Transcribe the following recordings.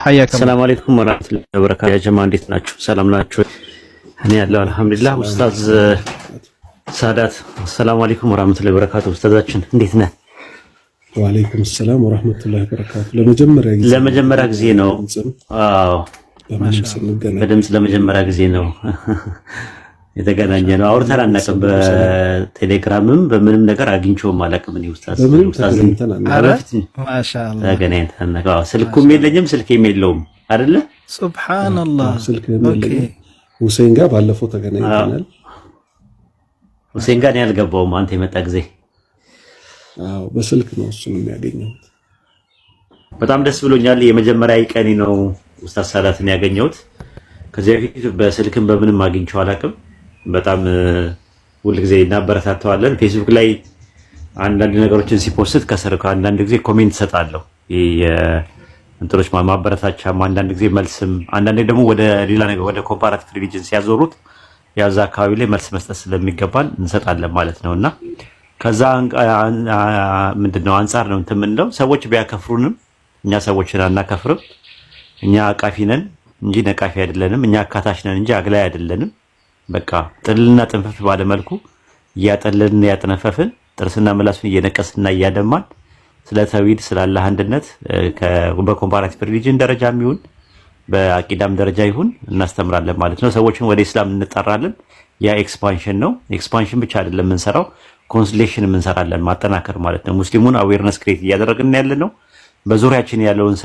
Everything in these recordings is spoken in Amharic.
حياك الله. السلام عليكم ورحمة الله وبركاته. يا جماعة እንዴት ናችሁ? ሰላም ናችሁ? እኔ ያለው አልሐምዱሊላህ። ኡስታዝ ሳዳት ሰላም አለይኩም ወራህመቱላሂ ወበረካቱ። ኡስታዛችን እንዴት ነህ? ወአለይኩም ሰላም ወራህመቱላሂ ወበረካቱ። ለመጀመሪያ ጊዜ ነው። አዎ በድምጽ ለመጀመሪያ ጊዜ ነው የተገናኘ ነው። አውርተን አናውቅም። በቴሌግራምም በምንም ነገር አግኝቼውም አላውቅም። እኔ ኡስታዝ ማሻአላህ ተገናኝተን ስልኩም የለኝም ስልኬም የለውም አይደለ? ሱብሃንአላህ። ኦኬ ሁሴን ጋር ባለፈው ተገናኝተናል። ሁሴን ጋር ነው ያልገባውም አንተ የመጣ ጊዜ። አዎ በስልክ ነው እሱን የሚያገኘውት። በጣም ደስ ብሎኛል። የመጀመሪያ ቀኔ ነው ኡስታዝ ሳዳትን ያገኘሁት። ከዚህ በፊት በስልክም በምንም አግኝቼው አላውቅም። በጣም ሁልጊዜ እናበረታተዋለን። ፌስቡክ ላይ አንዳንድ ነገሮችን ሲፖስት ከስር አንዳንድ ጊዜ ኮሜንት ሰጣለሁ። የእንትኖች ማበረታቻ አንዳንድ ጊዜ መልስም አንዳንዴ ደግሞ ወደ ሌላ ነገር ወደ ኮምፓራቲቭ ሪሊጅን ሲያዞሩት ያዛ አካባቢ ላይ መልስ መስጠት ስለሚገባን እንሰጣለን ማለት ነውና ከዛ ምንድነው አንፃር ነው እንትን ምንለው ሰዎች ቢያከፍሩንም እኛ ሰዎችን አናከፍርም። እኛ አቃፊ ነን እንጂ ነቃፊ አይደለንም። እኛ አካታች ነን እንጂ አግላይ አይደለንም። በቃ ጥልና ጥንፈፍ ባለ መልኩ እያጠለልን ያጠነፈፍን ጥርስና ምላሱን እየነቀስና እያደማን ስለ ተውሂድ ስለ አላህ አንድነት በኮምፓራቲቭ ሪሊጅን ደረጃ ይሁን በአቂዳም ደረጃ ይሁን እናስተምራለን ማለት ነው። ሰዎችን ወደ እስላም እንጠራለን። ያ ኤክስፓንሽን ነው። ኤክስፓንሽን ብቻ አይደለም የምንሰራው፣ ኮንሶሌሽን እንሰራለን፣ ማጠናከር ማለት ነው። ሙስሊሙን አዌርነስ ክሬት እያደረግን ያለ ነው። በዙሪያችን ያለውን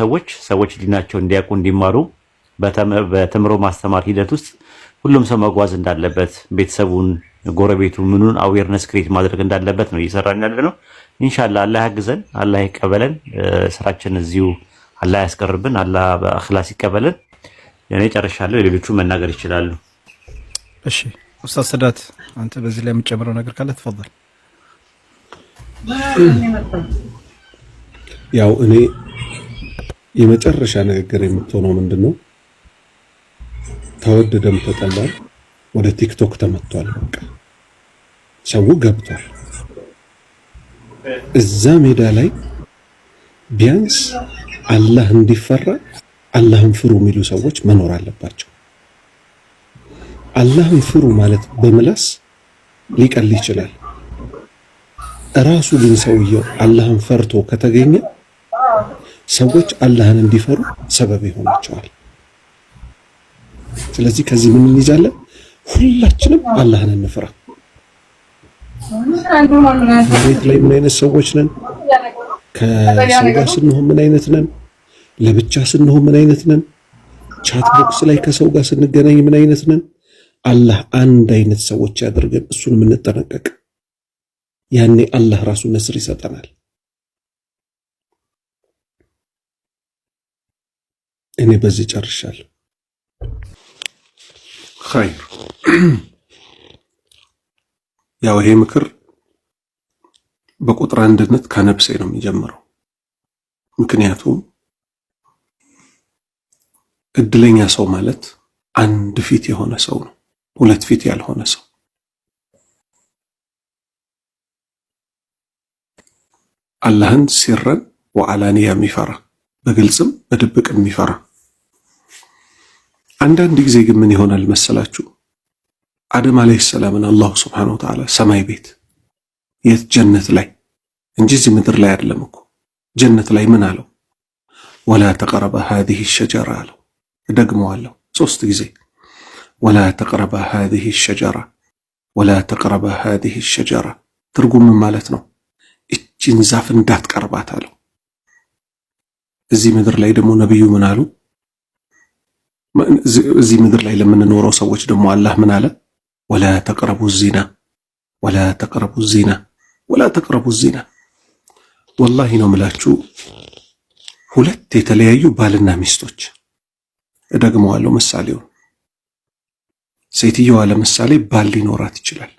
ሰዎች ዲናቸው እንዲያውቁ እንዲማሩ በተምሮ ማስተማር ሂደት ውስጥ ሁሉም ሰው መጓዝ እንዳለበት ቤተሰቡን፣ ጎረቤቱ ምኑን አዌርነስ ክሬት ማድረግ እንዳለበት ነው እየሰራን ያለ ነው። ኢንሻአላህ አላህ ያግዘን፣ አላህ ይቀበለን። ስራችን እዚሁ አላህ ያስቀርብን፣ አላህ በእኽላስ ይቀበለን። እኔ ጨርሻለሁ። ሌሎቹ መናገር ይችላሉ። እሺ ኡስታዝ ሳዳት አንተ በዚህ ላይ የምትጨምረው ነገር ካለ ተፈضل። ያው እኔ የመጨረሻ ንግግር የምትሆነው ምንድነው ተወደደም ተጠላም ወደ ቲክቶክ ተመቷል። በቃ ሰው ገብቷል። እዛ ሜዳ ላይ ቢያንስ አላህ እንዲፈራ አላህን ፍሩ የሚሉ ሰዎች መኖር አለባቸው። አላህን ፍሩ ማለት በምላስ ሊቀል ይችላል። ራሱ ግን ሰውየው አላህን ፈርቶ ከተገኘ ሰዎች አላህን እንዲፈሩ ሰበብ ይሆናቸዋል። ስለዚህ ከዚህ ምን እንይዛለን? ሁላችንም አላህን እንፍራ። ቤት ላይ ምን አይነት ሰዎች ነን? ከሰው ጋር ስንሆን ምን አይነት ነን? ለብቻ ስንሆን ምን አይነት ነን? ቻት ቦክስ ላይ ከሰው ጋር ስንገናኝ ምን አይነት ነን? አላህ አንድ አይነት ሰዎች ያደርገን። እሱን የምንጠነቀቅ ያኔ አላህ ራሱ ነስር ይሰጠናል። እኔ በዚህ ጨርሻለሁ። ኸይር ያው ይሄ ምክር በቁጥር አንድነት ከነፍሴ ነው የሚጀምረው። ምክንያቱም እድለኛ ሰው ማለት አንድ ፊት የሆነ ሰው ነው፣ ሁለት ፊት ያልሆነ ሰው። አላህን ሲረን ወዓላንያ የሚፈራ በግልጽም በድብቅ የሚፈራ። አንዳንድ ጊዜ ግን ምን ይሆናል መሰላችሁ? አደም አለይሂ ሰላምን አላሁ ሱብሓነሁ ወተዓላ ሰማይ ቤት የት ጀነት ላይ እንጂ እዚህ ምድር ላይ አይደለም እኮ ጀነት ላይ ምን አለው? ወላ ተቅረባ ሃዚሂ ሸጀራ አለው። እደግመዋለሁ 3 ጊዜ ወላ ተቅረባ ሃዚሂ ሸጀራ፣ ወላ ተቅረባ ሃዚሂ ሸጀራ። ትርጉም ማለት ነው እቺን ዛፍ እንዳትቀርባት አለው። እዚህ ምድር ላይ ደግሞ ነብዩ ምን አሉ? እዚህ ምድር ላይ ለምንኖረው ሰዎች ደግሞ አላህ ምን አለ? ወላ ተቅረቡ ዚና፣ ወላ ተቅረቡ ዚና፣ ወላ ተቅረቡ ዚና። ወላሂ ነው ምላችሁ ሁለት የተለያዩ ባልና ሚስቶች እደግመዋለሁ ምሳሌውን። ሴትየዋ ለምሳሌ ባል ሊኖራት ይችላል፣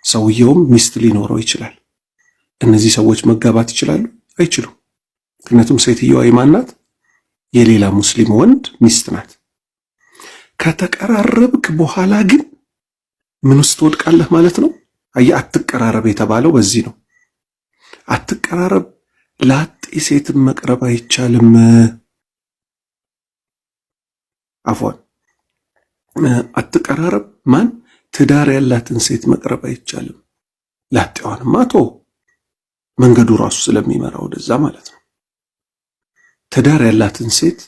ሰውየውም ሚስት ሊኖረው ይችላል። እነዚህ ሰዎች መጋባት ይችላሉ? አይችሉም። ምክንያቱም ሴትየዋ የማናት? የሌላ ሙስሊም ወንድ ሚስት ናት። ከተቀራረብክ በኋላ ግን ምን ውስጥ ትወድቃለህ ማለት ነው? አየህ፣ አትቀራረብ የተባለው በዚህ ነው። አትቀራረብ። ላጤ ሴትን መቅረብ አይቻልም። አፎን አትቀራረብ። ማን ትዳር ያላትን ሴት መቅረብ አይቻልም። ላጤዋንማ ቶ መንገዱ ራሱ ስለሚመራ ወደዛ ማለት ነው። ትዳር ያላትን ሴት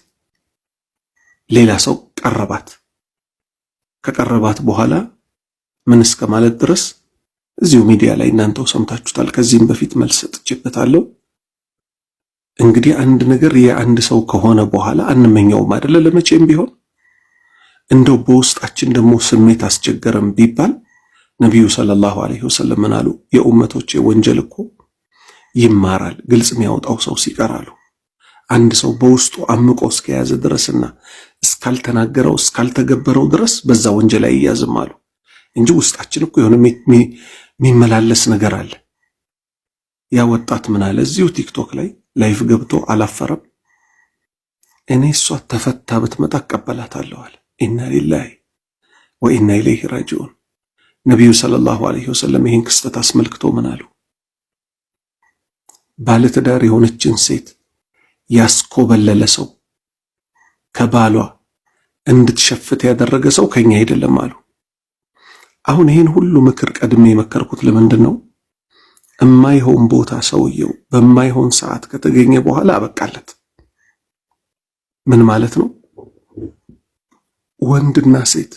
ሌላ ሰው ቀረባት። ከቀረባት በኋላ ምን እስከ ማለት ድረስ እዚሁ ሚዲያ ላይ እናንተው ሰምታችሁታል። ከዚህም በፊት መልስ ሰጥቼበታለሁ። እንግዲህ አንድ ነገር የአንድ ሰው ከሆነ በኋላ አንመኘውም አይደለ? ለመቼም ቢሆን እንደው በውስጣችን ደግሞ ስሜት አስቸገረም ቢባል ነቢዩ ሰለላሁ ዐለይሂ ወሰለም ምን አሉ? የኡመቶቼ ወንጀል እኮ ይማራል ግልጽ የሚያወጣው ሰው ሲቀራሉ። አንድ ሰው በውስጡ አምቆ እስከያዘ ድረስና እስካልተናገረው እስካልተገበረው ድረስ በዛ ወንጀል አይያዝም አሉ እንጂ ውስጣችን እኮ የሆነ የሚመላለስ ነገር አለ። ያ ወጣት ምን አለ? እዚሁ ቲክቶክ ላይ ላይፍ ገብቶ አላፈረም። እኔ እሷ ተፈታ ብትመጣ እቀበላታለሁ አለ። ኢና ሊላሂ ወኢና ኢለይሂ ራጂዑን። ነቢዩ ሰለላሁ ዐለይሂ ወሰለም ይህን ክስተት አስመልክቶ ምን አሉ? ባለትዳር የሆነችን ሴት ያስኮበለለ ሰው ከባሏ እንድትሸፍት ያደረገ ሰው ከኛ አይደለም አሉ። አሁን ይህን ሁሉ ምክር ቀድሜ የመከርኩት ለምንድን ነው? እማይሆን ቦታ ሰውየው በማይሆን ሰዓት ከተገኘ በኋላ አበቃለት። ምን ማለት ነው? ወንድና ሴት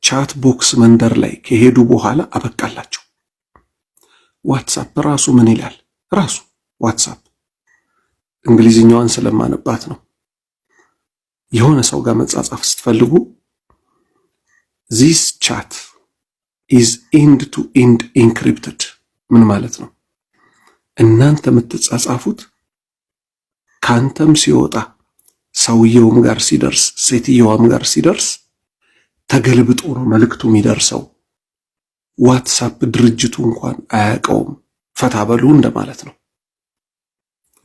ቻት ቦክስ መንደር ላይ ከሄዱ በኋላ አበቃላቸው። ዋትሳፕ ራሱ ምን ይላል? ራሱ ዋትሳፕ እንግሊዝኛዋን ስለማነባት ነው። የሆነ ሰው ጋር መጻጻፍ ስትፈልጉ this chat is end to end encrypted ምን ማለት ነው? እናንተ የምትጻጻፉት ካንተም ሲወጣ ሰውየውም ጋር ሲደርስ ሴትየዋም ጋር ሲደርስ ተገልብጦ ነው መልእክቱ የሚደርሰው። ዋትሳፕ ድርጅቱ እንኳን አያውቀውም። ፈታ በሉ እንደማለት ነው።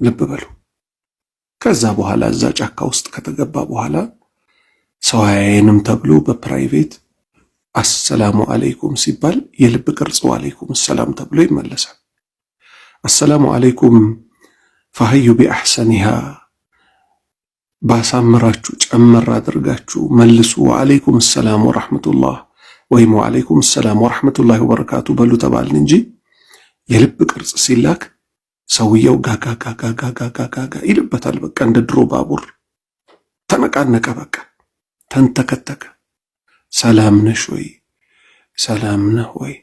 ልብ በሉ። ከዛ በኋላ እዛ ጫካ ውስጥ ከተገባ በኋላ ሰው አያየንም ተብሎ በፕራይቬት አሰላሙ አለይኩም ሲባል የልብ ቅርጽ ወአለይኩም ሰላም ተብሎ ይመለሳል። አሰላሙ አለይኩም ፈህዩ ቢአሕሰኒሃ ባሳምራችሁ ጨመር አድርጋችሁ መልሱ ወአለይኩም ሰላም ወራህመቱላህ ወይም ወአለይኩም ሰላም ወራህመቱላሂ ወበረካቱ በሉ ተባልን እንጂ የልብ ቅርጽ ሲላክ ሰውየው ጋጋጋጋጋጋጋ ይልበታል። በቃ እንደ ድሮ ባቡር ተነቃነቀ፣ በቃ ተንተከተከ። ሰላም ነሽ ወይ? ሰላም ነህ ወይ?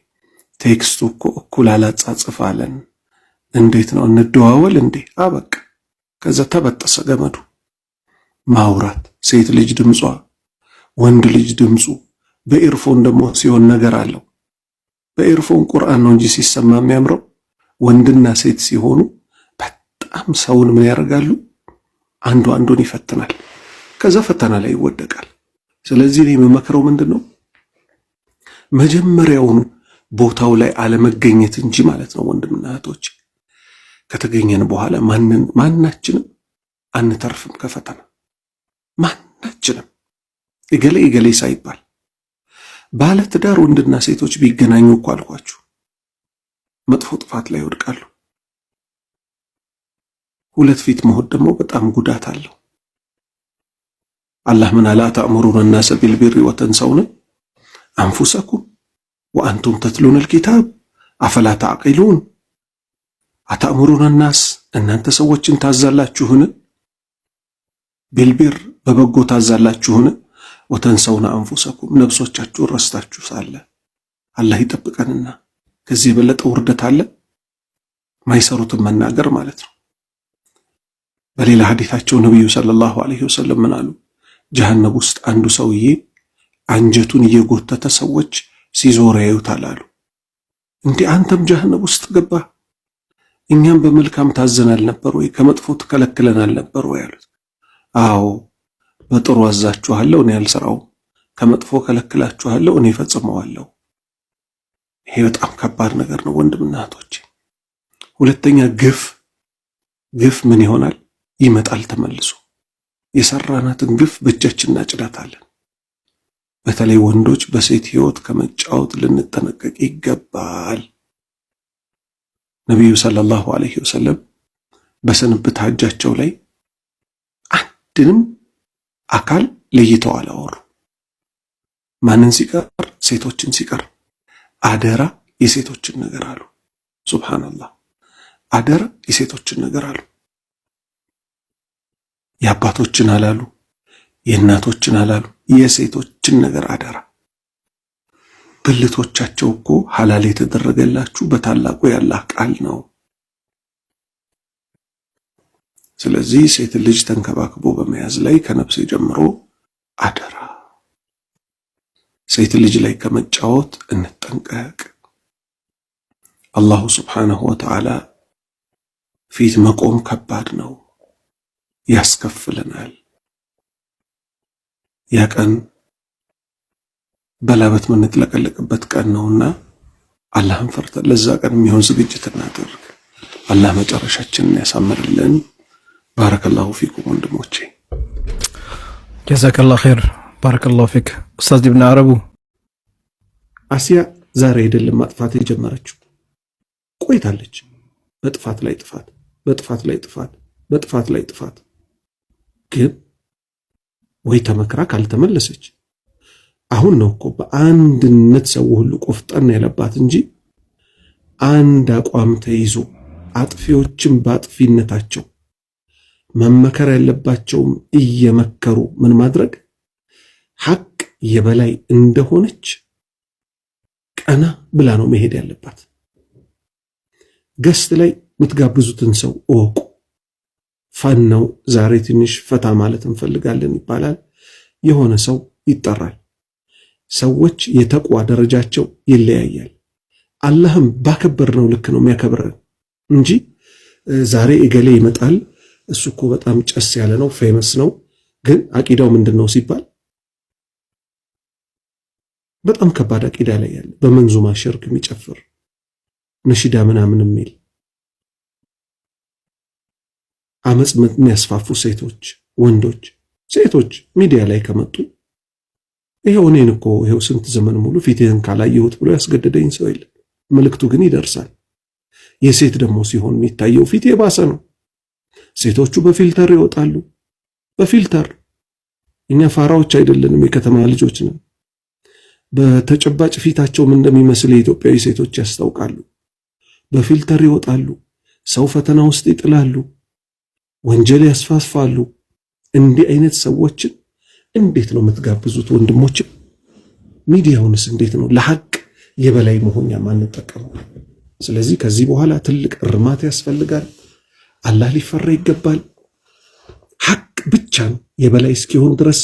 ቴክስቱ እኮ እኩል አላጻጽፋለን። እንዴት ነው እንደዋወል እንዴ? አበቃ። ከዛ ተበጠሰ ገመዱ። ማውራት ሴት ልጅ ድምጿ፣ ወንድ ልጅ ድምፁ በኤርፎን ደግሞ ሲሆን ነገር አለው። በኤርፎን ቁርአን ነው እንጂ ሲሰማ የሚያምረው። ወንድና ሴት ሲሆኑ በጣም ሰውን ምን ያደርጋሉ? አንዱ አንዱን ይፈትናል። ከዛ ፈተና ላይ ይወደቃል። ስለዚህ እኔ የምመክረው ምንድን ነው? መጀመሪያውኑ ቦታው ላይ አለመገኘት እንጂ ማለት ነው። ወንድምና እህቶች ከተገኘን በኋላ ማናችንም አንተርፍም ከፈተና ማናችንም። እገሌ ሳይባል ባለ ትዳር ወንድና ሴቶች ቢገናኙ እኮ አልኳችሁ መጥፎ ጥፋት ላይ ይወድቃሉ። ሁለት ፊት መሆን ደግሞ በጣም ጉዳት አለው። አላህ ምን አላ ተእሙሩነ الناس بالبر وتنسون أنفسكم وأنتم تتلون الكتاب أفلا تعقلون أتأمرون الناس እናንተ ሰዎችን ታዛላችሁን? ቢልቢር በበጎ ታዛላችሁን? ወተንሰውነ አንፉሰኩም ነፍሶቻችሁን ረስታችሁ ሳለ አላህ ይጠብቀንና ከዚህ የበለጠ ውርደት አለ? ማይሰሩትን መናገር ማለት ነው። በሌላ ሐዲታቸው ነብዩ ሰለላሁ ዐለይሂ ወሰለም ምን አሉ? ጀሃነም ውስጥ አንዱ ሰውዬ አንጀቱን እየጎተተ ሰዎች ሲዞር ያዩታል አሉ። እንዴ አንተም ጀሃነም ውስጥ ገባ? እኛም በመልካም ታዘናል ነበር ወይ? ከመጥፎ ተከለክለናል ነበር ወይ አሉት። አዎ በጥሩ አዛችኋለሁ እኔ አልሰራውም፣ ከመጥፎ ከለክላችኋለሁ እኔ ፈጽመዋለሁ። ይሄ በጣም ከባድ ነገር ነው ወንድምና እህቶቼ። ሁለተኛ ግፍ ምን ይሆናል? ይመጣል ተመልሶ። የሰራናትን ግፍ በእጃችን እናጭዳታለን። በተለይ ወንዶች በሴት ህይወት ከመጫወት ልንጠነቀቅ ይገባል። ነቢዩ ሰለላሁ ዐለይሂ ወሰለም በስንብት ሐጃቸው ላይ አንድንም አካል ለይተው አላወሩ። ማንን ሲቀር? ሴቶችን ሲቀር አደራ የሴቶችን ነገር አሉ። ሱብሃንአላህ አደራ የሴቶችን ነገር አሉ። የአባቶችን አላሉ፣ የእናቶችን አላሉ፣ የሴቶችን ነገር አደራ። ብልቶቻቸው እኮ ሐላል የተደረገላችሁ በታላቁ የአላህ ቃል ነው። ስለዚህ ሴት ልጅ ተንከባክቦ በመያዝ ላይ ከነፍሴ ጀምሮ አደራ። ሴት ልጅ ላይ ከመጫወት እንጠንቀቅ። አላሁ ስብሓነሁ ወተዓላ ፊት መቆም ከባድ ነው፣ ያስከፍለናል። ያ ቀን በላበት የምንጥለቀለቅበት ቀን ነውና አላህን ፈርተን ለዛ ቀን የሚሆን ዝግጅት እናድርግ። አላህ መጨረሻችንን ያሳምርልን። ባረከላሁ ፊኩም ወንድሞቼ። ጀዛከላሁ ኸይር። ባረከላሁ ፊክ ኡስታዝ ኢብኑ አረቡ። አሲያ ዛሬ አይደለም ማጥፋት የጀመረችው፣ ቆይታለች። በጥፋት ላይ ጥፋት፣ በጥፋት ላይ ጥፋት፣ በጥፋት ላይ ጥፋት። ግን ወይ ተመክራ ካልተመለሰች አሁን ነው እኮ በአንድነት ሰው ሁሉ ቆፍጠን ያለባት እንጂ አንድ አቋም ተይዞ አጥፊዎችም በአጥፊነታቸው መመከር ያለባቸውም እየመከሩ ምን ማድረግ ሐቅ የበላይ እንደሆነች ቀና ብላ ነው መሄድ ያለባት። ገስት ላይ የምትጋብዙትን ሰው እወቁ። ፈን ነው ዛሬ ትንሽ ፈታ ማለት እንፈልጋለን ይባላል። የሆነ ሰው ይጠራል። ሰዎች የተቋ ደረጃቸው ይለያያል። አላህም ባከበርነው ልክ ነው የሚያከብረን እንጂ ዛሬ እገሌ ይመጣል፣ እሱ እኮ በጣም ጨስ ያለ ነው፣ ፌመስ ነው፣ ግን አቂዳው ምንድነው ሲባል በጣም ከባድ አቂዳ ላይ ያለ በመንዙማ ሽርክ የሚጨፍር ነሺዳ ምናምን የሚል አመጽ የሚያስፋፉ ሴቶች፣ ወንዶች፣ ሴቶች ሚዲያ ላይ ከመጡ ይሄው እኔን እኮ ይሄው ስንት ዘመን ሙሉ ፊትህን ካላየሁት ብሎ ያስገደደኝ ሰው የለም። መልእክቱ ግን ይደርሳል። የሴት ደግሞ ሲሆን የሚታየው ፊት የባሰ ነው። ሴቶቹ በፊልተር ይወጣሉ። በፊልተር እኛ ፋራዎች አይደለንም፣ የከተማ ልጆች ነን። በተጨባጭ ፊታቸው ምን እንደሚመስል የኢትዮጵያዊ ሴቶች ያስታውቃሉ። በፊልተር ይወጣሉ። ሰው ፈተና ውስጥ ይጥላሉ። ወንጀል ያስፋፋሉ። እንዲህ አይነት ሰዎችን እንዴት ነው የምትጋብዙት? ወንድሞች ሚዲያውንስ እንዴት ነው ለሐቅ የበላይ መሆኛ ማንጠቀመው? ስለዚህ ከዚህ በኋላ ትልቅ እርማት ያስፈልጋል። አላህ ሊፈራ ይገባል። ሐቅ ብቻ ነው የበላይ እስኪሆን ድረስ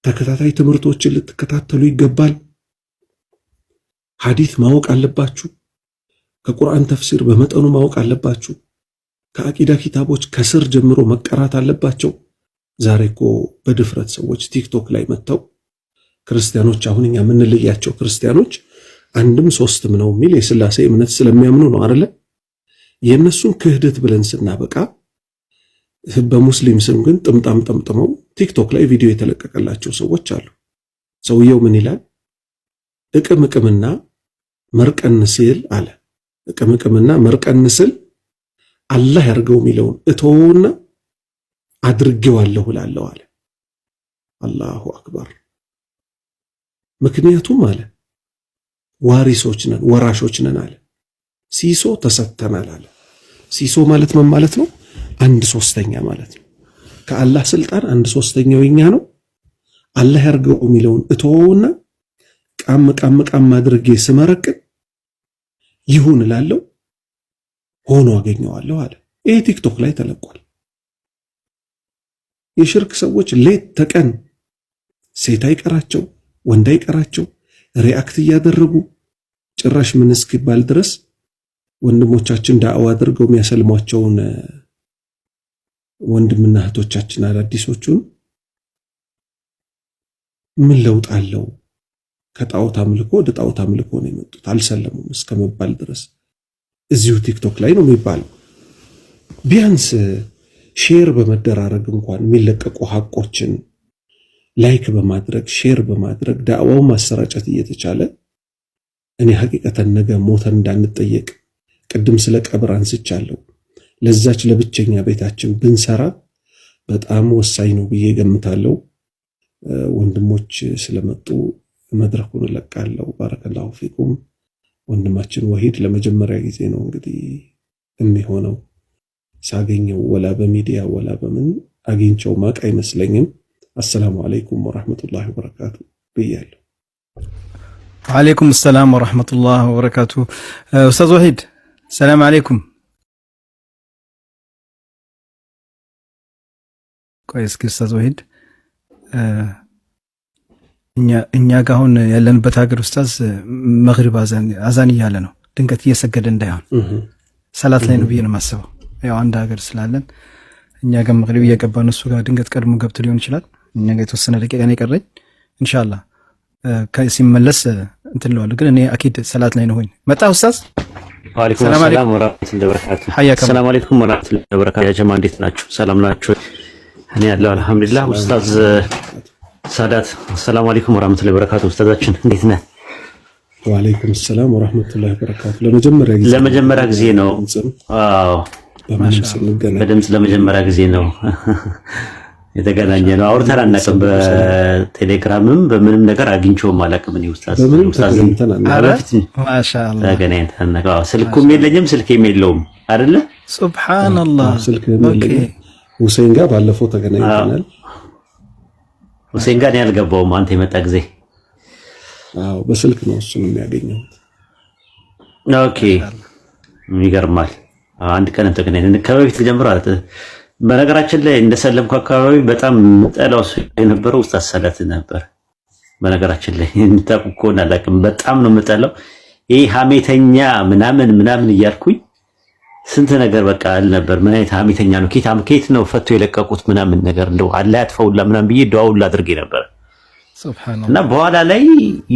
ተከታታይ ትምህርቶችን ልትከታተሉ ይገባል። ሐዲስ ማወቅ አለባችሁ። ከቁርአን ተፍሲር በመጠኑ ማወቅ አለባችሁ። ከአቂዳ ኪታቦች ከስር ጀምሮ መቀራት አለባቸው። ዛሬ እኮ በድፍረት ሰዎች ቲክቶክ ላይ መጥተው ክርስቲያኖች፣ አሁን እኛ የምንለያቸው ክርስቲያኖች አንድም ሶስትም ነው የሚል የሥላሴ እምነት ስለሚያምኑ ነው አይደለ? የእነሱን ክህደት ብለን ስናበቃ በሙስሊም ስም ግን ጥምጣም ጠምጥመው ቲክቶክ ላይ ቪዲዮ የተለቀቀላቸው ሰዎች አሉ። ሰውየው ምን ይላል? እቅምቅምና መርቀን ሲል አለ። እቅምቅምና መርቀን ስል አላህ ያርገው የሚለውን እተውና አድርጌዋለሁ እላለሁ አለ። አላሁ አክበር። ምክንያቱም አለ ዋሪሶች ነን፣ ወራሾች ነን አለ። ሲሶ ተሰጥተናል አለ። ሲሶ ማለት ምን ማለት ነው? 1/3 ማለት ነው። ከአላህ ስልጣን 1/3 የኛ ነው። አላህ ያርገው የሚለውን እተውና ቃም አድርጌ ስመረቅን ይሁን እላለሁ፣ ሆኖ አገኘዋለሁ አለ። ይሄ ቲክቶክ ላይ ተለቋል። የሽርክ ሰዎች ሌት ተቀን ሴት አይቀራቸው ወንድ አይቀራቸው ሪአክት እያደረጉ ጭራሽ ምን እስኪባል ድረስ ወንድሞቻችን ዳዕዋ አድርገው የሚያሰልሟቸውን ወንድምና እህቶቻችን አዳዲሶቹን ምን ለውጥ አለው? ከጣዖት አምልኮ ወደ ጣዖት አምልኮ ነው የመጡት፣ አልሰለሙም እስከመባል ድረስ እዚሁ ቲክቶክ ላይ ነው የሚባለው። ቢያንስ ሼር በመደራረግ እንኳን የሚለቀቁ ሐቆችን ላይክ በማድረግ ሼር በማድረግ ዳዕዋው ማሰራጨት እየተቻለ እኔ ሐቂቀተን ነገ ሞተን እንዳንጠየቅ ቅድም ስለ ቀብር አንስቻለሁ። ለዛች ለብቸኛ ቤታችን ብንሰራ በጣም ወሳኝ ነው ብዬ ገምታለሁ። ወንድሞች ስለመጡ መድረኩን እለቃለሁ። ባረከላሁ ፊኩም። ወንድማችን ወሂድ ለመጀመሪያ ጊዜ ነው እንግዲህ የሚሆነው ሳገኘው፣ ወላ በሚዲያ ወላ በምን አግኝቸው ማቅ አይመስለኝም። አሰላሙ አለይኩም ወራህመቱላሂ ወበረካቱ ብያለሁ። ወአለይኩም ሰላም ወራህመቱላሂ ወበረካቱ። ኡስታዝ ወሂድ ሰላም አለይኩም። ቆይ እስኪ ኡስታዝ ወሂድ እኛ ጋር አሁን ያለንበት ሀገር ኡስታዝ መግሪብ አዛን እያለ ነው። ድንገት እየሰገደ እንዳይሆን ሰላት ላይ ነው ብዬ ነው የማስበው። ያው አንድ ሀገር ስላለን እኛ ጋር መግሪብ እየገባ ነው፣ እሱ ጋር ድንገት ቀድሞ ገብቶ ሊሆን ይችላል። እኛ ጋር የተወሰነ ደቂቃ ነው የቀረኝ። ኢንሻአላህ ሲመለስ እንትን እለዋለሁ። ግን እኔ አኪድ ሰላት ላይ ነው ሆኝ መጣ ኡስታዝ። ወአለይኩም ሰላም ወራህመቱላሂ ወበረካቱ። ሰላም አለይኩም ወራህመቱላሂ ወበረካቱ። ያ ጀማ እንዴት ናችሁ? ሰላም ናችሁ? እኔ ያለው አልሐምዱሊላህ። ኡስታዝ ሳዳት ሰላም አለይኩም ወራህመቱላሂ ወበረካቱ። ኡስታዛችን እንዴት ነህ? ወአለይኩም ሰላም ወራህመቱላሂ ወበረካቱ። ለመጀመሪያ ጊዜ ነው። አዎ በድምጽ ለመጀመሪያ ጊዜ ነው የተገናኘ ነው። አውርተን አናውቅም። በቴሌግራምም በምንም ነገር አግኝቼውም አላውቅም። እኔ ኡስታዝ ማሻአላህ ተገናኝተን ነው። ስልኩም የለኝም ስልኬም የለውም አይደለ? ሱብሃንአላህ። ሁሴን ጋር ባለፈው ተገናኝተናል። ሁሴን ጋር ያልገባውም አንተ የመጣ ጊዜ አዎ በስልክ ነው እሱን የሚያገኘው። ኦኬ ይገርማል። አንድ ቀን ተገናኝተን ከበፊት ጀምሮ በነገራችን ላይ እንደሰለምኩ አካባቢ በጣም ጠላው የነበረው ኡስታዝ ሰላት ነበር። በነገራችን ላይ እንታቁቆና አላውቅም በጣም ነው የምጠላው። ይሄ ሀሜተኛ ምናምን እያልኩኝ ስንት ነገር በቃ አልነበር። ምን አይነት ሀሜተኛ ነው? ኬት ነው ፈቶ የለቀቁት ምናምን ነገር እንደው አላህ ያጥፈውላ ምናምን ብዬ ዱዓውላ አድርጌ ነበር። ሱብሃንአላህ። እና በኋላ ላይ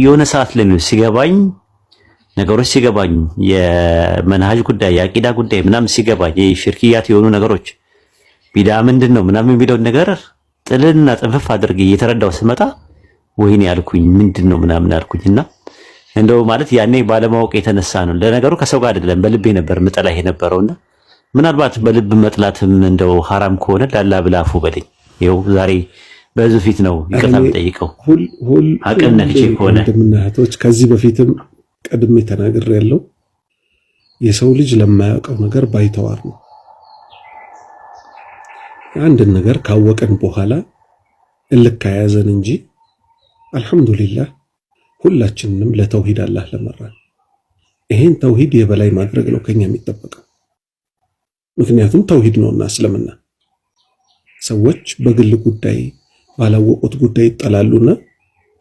የሆነ ሰዓት ላይ ነው ሲገባኝ ነገሮች ሲገባኝ የመንሃጅ ጉዳይ የአቂዳ ጉዳይ ምናምን ሲገባኝ የሽርክያት የሆኑ ነገሮች ቢዳ ምንድነው ምናምን ቢለውን ነገር ጥልና ጥንፍፍ አድርጌ እየተረዳው ስመጣ ወይኔ ያልኩኝ ምንድነው ምናምን አልኩኝና እንደው ማለት ያኔ ባለማወቅ የተነሳ ነው። ለነገሩ ከሰው ጋር አይደለም በልቤ ነበር ምጠላህ የነበረውና ምናልባት በልብ መጥላትም እንደው ሐራም ከሆነ ላላ ብላፉ በለኝ። ይኸው ዛሬ በዙ ፊት ነው ይቅርታ የምጠይቀው። አቅም ነክቼ ከሆነ እንደምናህቶች ከዚህ በፊትም ቀድሜ ተናግሬያለሁ። የሰው ልጅ ለማያውቀው ነገር ባይተዋር ነው። አንድን ነገር ካወቀን በኋላ እልክ ያዘን እንጂ አልহামዱሊላህ ሁላችንንም ለተውሂድ አላህ ለመራን። ይሄን ተውሂድ የበላይ ማድረግ ነው ከኛ የሚጠበቀው። ምክንያቱም ተውሂድ ነውና እስልምና። ሰዎች በግል ጉዳይ ባላወቁት ጉዳይ ይጣላሉና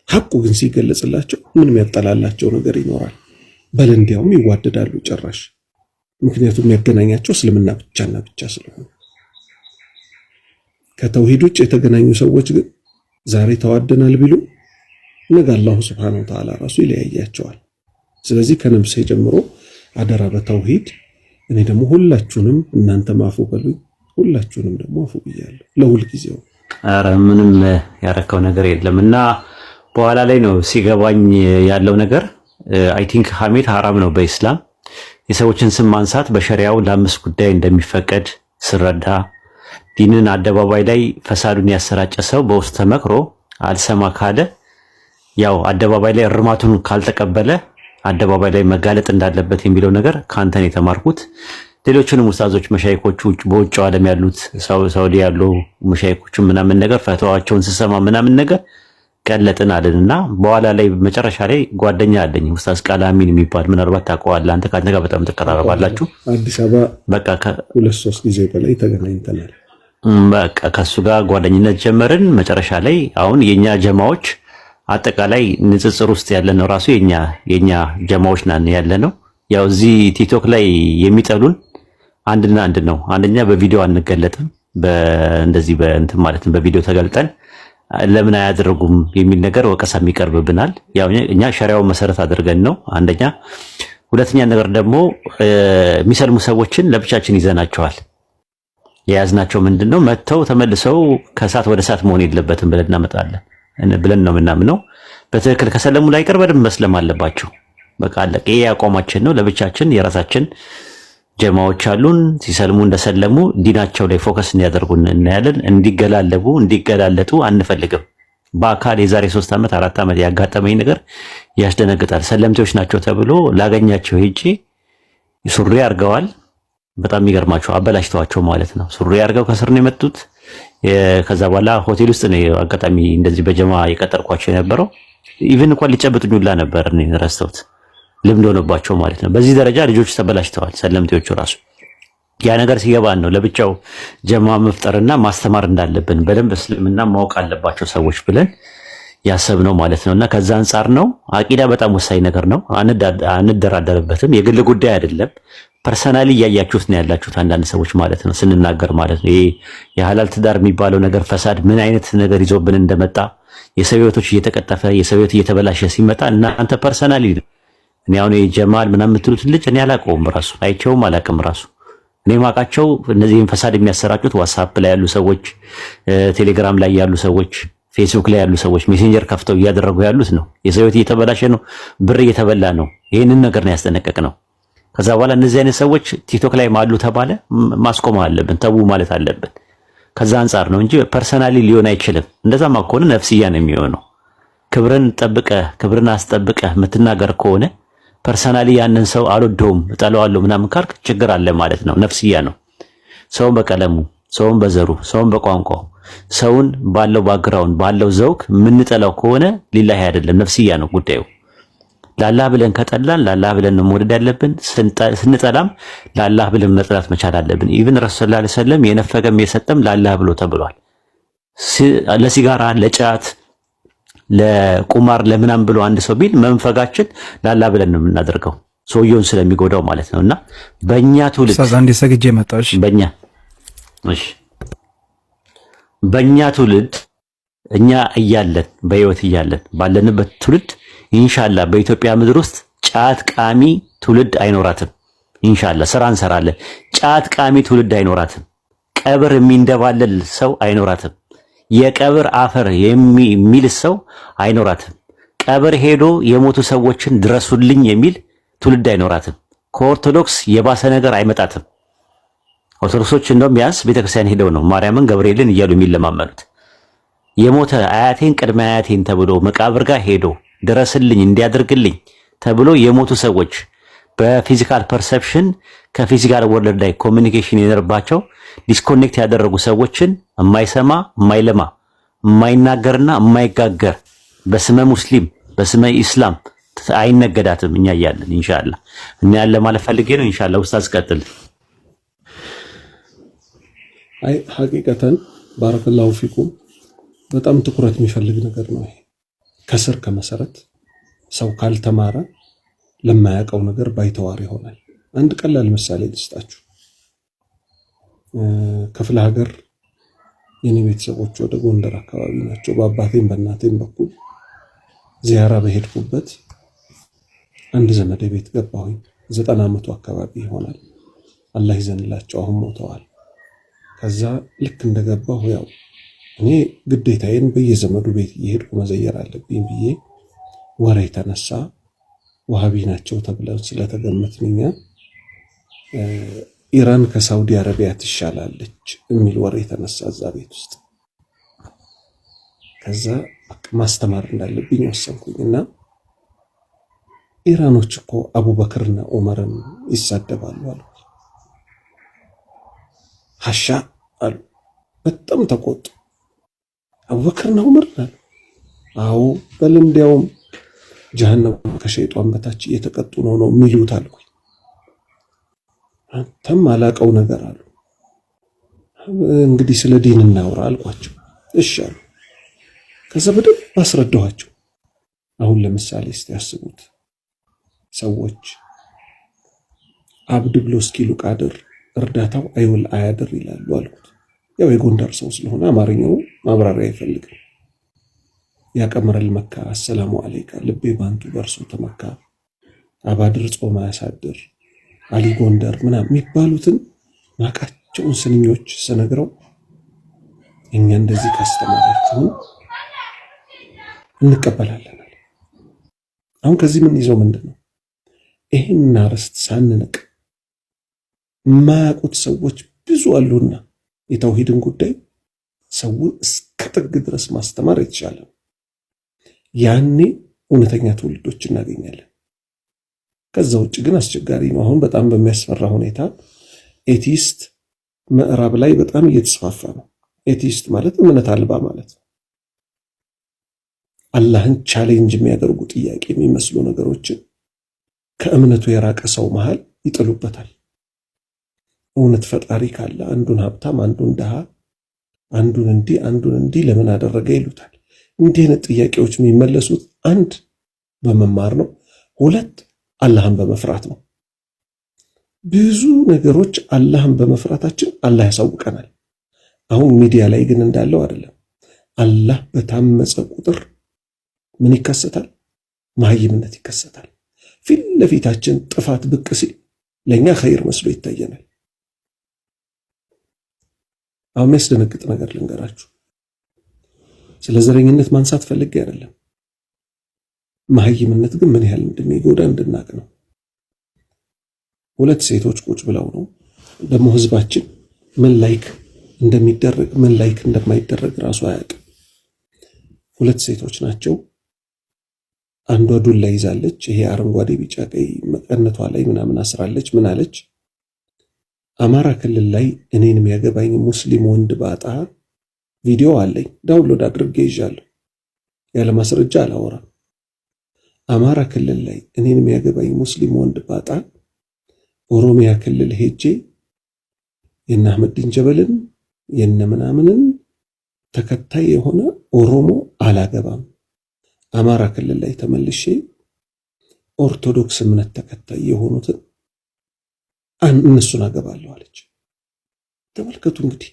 ሐቁ ግን ሲገለጽላቸው ምንም ያጣላላቸው ነገር ይኖራል። በል እንዲያውም ይዋደዳሉ ጭራሽ። ምክንያቱም ያገናኛቸው እስልምና ብቻና ብቻ ስለሆነ። ከተውሂድ ውጭ የተገናኙ ሰዎች ግን ዛሬ ተዋደናል ቢሉ ነገ አላሁ ሱብሓነሁ ወተዓላ ራሱ ይለያያቸዋል። ስለዚህ ከነፍሴ ጀምሮ አደራ በተውሂድ። እኔ ደግሞ ሁላችሁንም እናንተ ማፉ በሉኝ፣ ሁላችሁንም ደግሞ አፉ ብያለሁ ለሁል ጊዜው። ኧረ ምንም ያረከው ነገር የለምና በኋላ ላይ ነው ሲገባኝ ያለው ነገር። አይ ቲንክ ሐሜት ሐራም ነው በኢስላም። የሰዎችን ስም ማንሳት በሸሪያው ለአምስት ጉዳይ እንደሚፈቀድ ስረዳ ዲንን አደባባይ ላይ ፈሳዱን ያሰራጨ ሰው በውስጥ ተመክሮ አልሰማ ካለ ያው አደባባይ ላይ እርማቱን ካልተቀበለ አደባባይ ላይ መጋለጥ እንዳለበት የሚለው ነገር ካንተን የተማርኩት። ሌሎችንም ኡስታዞች መሻይኮቹ በውጭው ዓለም ያሉት ሳውዲ ያሉ መሻይኮቹ ምናምን ነገር ፈተዋቸውን ስሰማ ምናምን ነገር ቀለጥን አለንና በኋላ ላይ መጨረሻ ላይ ጓደኛ አለኝ ኡስታዝ ቃላሚን የሚባል ምናልባት ታውቀዋለህ አንተ። ካንተ ጋር በጣም ተቀራረባላችሁ። አዲስ አበባ በቃ 2-3 ጊዜ በላይ ተገናኝተናል። በቃ ከሱ ጋር ጓደኝነት ጀመርን። መጨረሻ ላይ አሁን የኛ ጀማዎች አጠቃላይ ንጽጽር ውስጥ ያለነው ራሱ የኛ ጀማዎች ናን ያለነው። ያው እዚህ ቲክቶክ ላይ የሚጠሉን አንድና አንድ ነው። አንደኛ በቪዲዮ አንገለጥም፣ እንደዚህ በእንትን ማለት ነው በቪዲዮ ተገልጠን ለምን አያደርጉም የሚል ነገር ወቀሳም ይቀርብብናል። ያው እኛ ሸሪዓውን መሰረት አድርገን ነው አንደኛ። ሁለተኛ ነገር ደግሞ የሚሰልሙ ሰዎችን ለብቻችን ይዘናቸዋል። የያዝናቸው ምንድነው መተው ተመልሰው ከሳት ወደ ሳት መሆን የለበትም ብለን እናመጣለን ብለን ነው የምናምነው። በትክክል ከሰለሙ ላይ ቀር በደንብ መስለም አለባቸው። በቃ አለቀ። ይሄ አቋማችን ነው። ለብቻችን የራሳችን ጀማዎች አሉን። ሲሰልሙ እንደሰለሙ ዲናቸው ላይ ፎከስ እንዲያደርጉ እናያለን። እንዲገላለጡ አንፈልግም። በአካል የዛሬ 3 ዓመት 4 ዓመት ያጋጠመኝ ነገር ያስደነግጣል። ሰለምቴዎች ናቸው ተብሎ ላገኛቸው ሄጄ ሱሪ አድርገዋል። በጣም የሚገርማቸው አበላሽተዋቸው ማለት ነው። ሱሪ አድርገው ከስር ነው የመጡት። ከዛ በኋላ ሆቴል ውስጥ ነው አጋጣሚ እንደዚህ በጀማ የቀጠርኳቸው የነበረው። ኢቭን እንኳን ሊጨብጡኝ ሁላ ነበር እኔ ረስተውት ልምድ ሆነባቸው ማለት ነው። በዚህ ደረጃ ልጆች ተበላሽተዋል፣ ሰለምቴዎቹ ራሱ። ያ ነገር ሲገባን ነው ለብቻው ጀማ መፍጠርና ማስተማር እንዳለብን በደንብ እስልምና ማወቅ አለባቸው ሰዎች ብለን ያሰብነው ማለት ነውና ከዛ አንጻር ነው። አቂዳ በጣም ወሳኝ ነገር ነው፣ አንደራደርበትም። የግል ጉዳይ አይደለም። ፐርሰናሊ እያያችሁት ነው ያላችሁት አንዳንድ ሰዎች ማለት ነው ስንናገር ማለት ነው። ይሄ የሐላል ትዳር የሚባለው ነገር ፈሳድ ምን አይነት ነገር ይዞብን እንደመጣ የሰው ሕይወቶች እየተቀጠፈ የሰው ሕይወት እየተበላሸ ሲመጣ እናንተ ፐርሰናሊ እኔ አሁን የጀማል ምናምን የምትሉት ልጅ እኔ አላውቀውም፣ ራሱ አይቼውም አላውቅም። ራሱ እኔ ማውቃቸው እነዚህን ፈሳድ የሚያሰራጩት ዋትስአፕ ላይ ያሉ ሰዎች፣ ቴሌግራም ላይ ያሉ ሰዎች፣ ፌስቡክ ላይ ያሉ ሰዎች ሜሴንጀር ከፍተው እያደረጉ ያሉት ነው። የሰው ሕይወት እየተበላሸ ነው፣ ብር እየተበላ ነው። ይህንን ነገር ነው ያስጠነቀቅ ነው። ከዛ በኋላ እነዚህ አይነት ሰዎች ቲክቶክ ላይ ማሉ ተባለ ማስቆም አለብን፣ ተቡ ማለት አለብን። ከዛ አንጻር ነው እንጂ ፐርሰናሊ ሊሆን አይችልም። እንደዛማ ከሆነ ነፍስያ ነው የሚሆነው። ክብርን ጠብቀህ ክብርን አስጠብቀህ የምትናገር ከሆነ ፐርሰናሊ ያንን ሰው አልወደውም እጠላዋለሁ ምናምን ካልክ ችግር አለ ማለት ነው። ነፍስያ ነው። ሰውን በቀለሙ፣ ሰውን በዘሩ፣ ሰውን በቋንቋው፣ ሰውን ባለው ባግራውንድ ባለው ዘውግ የምንጠላው ከሆነ ሊላሂ አይደለም፣ ነፍስያ ነው ጉዳዩ። ለአላህ ብለን ከጠላን ለአላህ ብለን ነው መውደድ ያለብን። ስንጠላም ለአላህ ብለን መጥላት መቻል አለብን። ኢብን ረሱል ሰለላሁ ዐለይሂ ወሰለም የነፈገም የሰጠም ለአላህ ብሎ ተብሏል። ለሲጋራ፣ ለጫት፣ ለቁማር ለምናም ብሎ አንድ ሰው ቢል መንፈጋችን ለአላህ ብለን ነው የምናደርገው ሰውየውን ስለሚጎዳው ማለት ነውና በእኛ ትውልድ አንዴ ሰግጄ መጣሽ በእኛ ትውልድ እኛ እያለን በህይወት እያለን ባለንበት ትውልድ ኢንሻአላህ በኢትዮጵያ ምድር ውስጥ ጫት ቃሚ ትውልድ አይኖራትም። ኢንሻአላህ ስራ እንሰራለን። ጫት ቃሚ ትውልድ አይኖራትም። ቀብር የሚንደባለል ሰው አይኖራትም። የቀብር አፈር የሚል ሰው አይኖራትም። ቀብር ሄዶ የሞቱ ሰዎችን ድረሱልኝ የሚል ትውልድ አይኖራትም። ከኦርቶዶክስ የባሰ ነገር አይመጣትም። ኦርቶዶክሶች እንደውም ቢያንስ ቤተክርስቲያን ሄደው ነው ማርያምን ገብርኤልን እያሉ የሚለማመኑት። የሞተ አያቴን ቅድመ አያቴን ተብሎ መቃብር ጋር ሄዶ ድረስልኝ እንዲያደርግልኝ ተብሎ የሞቱ ሰዎች በፊዚካል ፐርሰፕሽን ከፊዚካል ወርልድ ላይ ኮሚኒኬሽን የነበረባቸው ዲስኮኔክት ያደረጉ ሰዎችን የማይሰማ የማይለማ የማይናገርና የማይጋገር በስመ ሙስሊም በስመ ኢስላም አይነገዳትም። እኛ እያለን ኢንሻአላህ እኛ ያለ ማለት ፈልጌ ነው። ኢንሻአላህ ኡስታዝ ቀጥል። አይ ሐቂቀተን ባረከላሁ ፊኩም በጣም ትኩረት የሚፈልግ ነገር ነው ይሄ። ከስር ከመሰረት ሰው ካልተማረ ለማያውቀው ነገር ባይተዋር ይሆናል። አንድ ቀላል ምሳሌ ልስጣችሁ። ክፍለ ሀገር የኔ ቤተሰቦች ወደ ጎንደር አካባቢ ናቸው። በአባቴም በእናቴም በኩል ዚያራ በሄድኩበት አንድ ዘመድ ቤት ገባሁኝ። 90 ዓመቱ አካባቢ ይሆናል። አላህ ይዘንላቸው፣ አሁን ሞተዋል። ከዛ ልክ እንደገባሁ ያው እኔ ግዴታዬን በየዘመዱ ቤት እየሄድኩ መዘየር አለብኝ ብዬ ወሬ ተነሳ። ዋሃቢ ናቸው ተብለው ስለተገመትንኛ ኢራን ከሳውዲ አረቢያ ትሻላለች የሚል ወሬ ተነሳ እዛ ቤት ውስጥ። ከዛ ማስተማር እንዳለብኝ ወሰንኩኝና ኢራኖች እኮ አቡበክርና ዑመርን ይሳደባሉ አሉ። ሐሻ አሉ። በጣም ተቆጡ። አቡበክርና ዑመር አሉ። አዎ በል እንዲያውም ጀሃነም ከሸይጣን በታች እየተቀጡ ነው የሚሉት አልኩኝ። አንተም አላቀው ነገር አሉ። እንግዲህ ስለ ዲን እናውራ አልኳቸው። እሺ አሉ። ከዛ በደንብ አስረዳኋቸው። አሁን ለምሳሌ እስቲ ያስቡት፣ ሰዎች አብድ ብሎ እስኪሉ ቃድር እርዳታው አይውል አያድር ይላሉ አልኩት። ያው የጎንደር ሰው ስለሆነ አማርኛው ማብራሪያ አይፈልግም። ያቀምረል መካ አሰላሙ አለይካ ልቤ ባንቱ በርሶ ተመካ አባድር ጾማ ያሳድር አሊ ጎንደር ምናምን የሚባሉትን ማቃቸውን ስንኞች ስነግረው እኛ እንደዚህ ካስተማራችሁ እንቀበላለን። አሁን ከዚህ ምን ይዘው ምንድነው ይሄን አርስት ሳንነቅ ማያውቁት ሰዎች ብዙ አሉና የተውሂድን ጉዳይ ሰው እስከ ጥግ ድረስ ማስተማር የተቻለ ያኔ እውነተኛ ትውልዶች እናገኛለን። ከዛ ውጭ ግን አስቸጋሪ ነው። አሁን በጣም በሚያስፈራ ሁኔታ ኤቲስት ምዕራብ ላይ በጣም እየተስፋፋ ነው። ኤቲስት ማለት እምነት አልባ ማለት ነው። አላህን ቻሌንጅ የሚያደርጉ ጥያቄ የሚመስሉ ነገሮችን ከእምነቱ የራቀ ሰው መሃል ይጥሉበታል። እውነት ፈጣሪ ካለ አንዱን ሀብታም፣ አንዱን ድሃ፣ አንዱን እንዲህ ለምን አደረገ ይሉታል። እንዲህ አይነት ጥያቄዎች የሚመለሱት አንድ በመማር ነው፣ ሁለት አላህን በመፍራት ነው። ብዙ ነገሮች አላህን በመፍራታችን አላህ ያሳውቀናል። አሁን ሚዲያ ላይ ግን እንዳለው አይደለም። አላህ በታመፀ ቁጥር ምን ይከሰታል? መሀይምነት ይከሰታል። ፊት ለፊታችን ጥፋት ብቅ ሲል ለኛ ኸይር መስሎ ይታየናል። አሁን የሚያስደነግጥ ነገር ልንገራችሁ። ስለ ዘረኝነት ማንሳት ፈልጌ አይደለም። መሀይምነት ግን ምን ያህል እንደሚጎዳ እንድናቅ ነው። ሁለት ሴቶች ቁጭ ብለው ነው ደግሞ ህዝባችን ምን ላይክ እንደሚደረግ ምን ላይክ እንደማይደረግ ራሱ አያውቅም። ሁለት ሴቶች ናቸው። አንዷ ዱላ ይዛለች። ይሄ አረንጓዴ ቢጫ ቀይ መቀነቷ ላይ ምናምን አስራለች። ምን አለች? አማራ ክልል ላይ እኔን የሚያገባኝ ሙስሊም ወንድ ባጣ ቪዲዮ አለኝ፣ ዳውንሎድ አድርጌ ይዣለሁ። ያለ ማስረጃ አላወራም። አማራ ክልል ላይ እኔን የሚያገባኝ ሙስሊም ወንድ ባጣ ኦሮሚያ ክልል ሄጄ የነ አህመዲን ጀበልን የነ ምናምንን ተከታይ የሆነ ኦሮሞ አላገባም። አማራ ክልል ላይ ተመልሼ ኦርቶዶክስ እምነት ተከታይ የሆኑትን እነሱን አገባለሁ አለች። ተመልከቱ እንግዲህ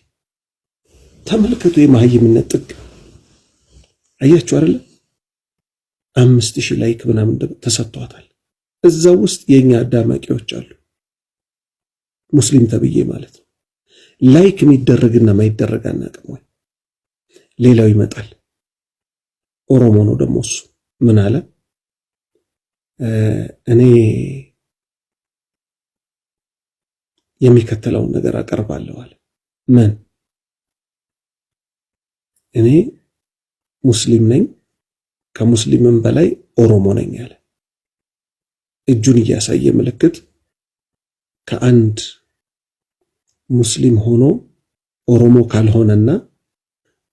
ተመልከቱ፣ የመሀይምነት ጥግ አያችሁ አይደል? 5000 ላይክ ምናምን ተሰጥቷታል። እዛ ውስጥ የኛ አዳማቂዎች አሉ፣ ሙስሊም ተብዬ ማለት ነው። ላይክ የሚደረግና ማይደረግ አናውቅም ወይ? ሌላው ይመጣል። ኦሮሞ ነው ደግሞ እሱ ምን አለ? እኔ የሚከተለውን ነገር አቀርባለሁ አለ። ምን? እኔ ሙስሊም ነኝ፣ ከሙስሊምም በላይ ኦሮሞ ነኝ አለ። እጁን እያሳየ ምልክት ከአንድ ሙስሊም ሆኖ ኦሮሞ ካልሆነና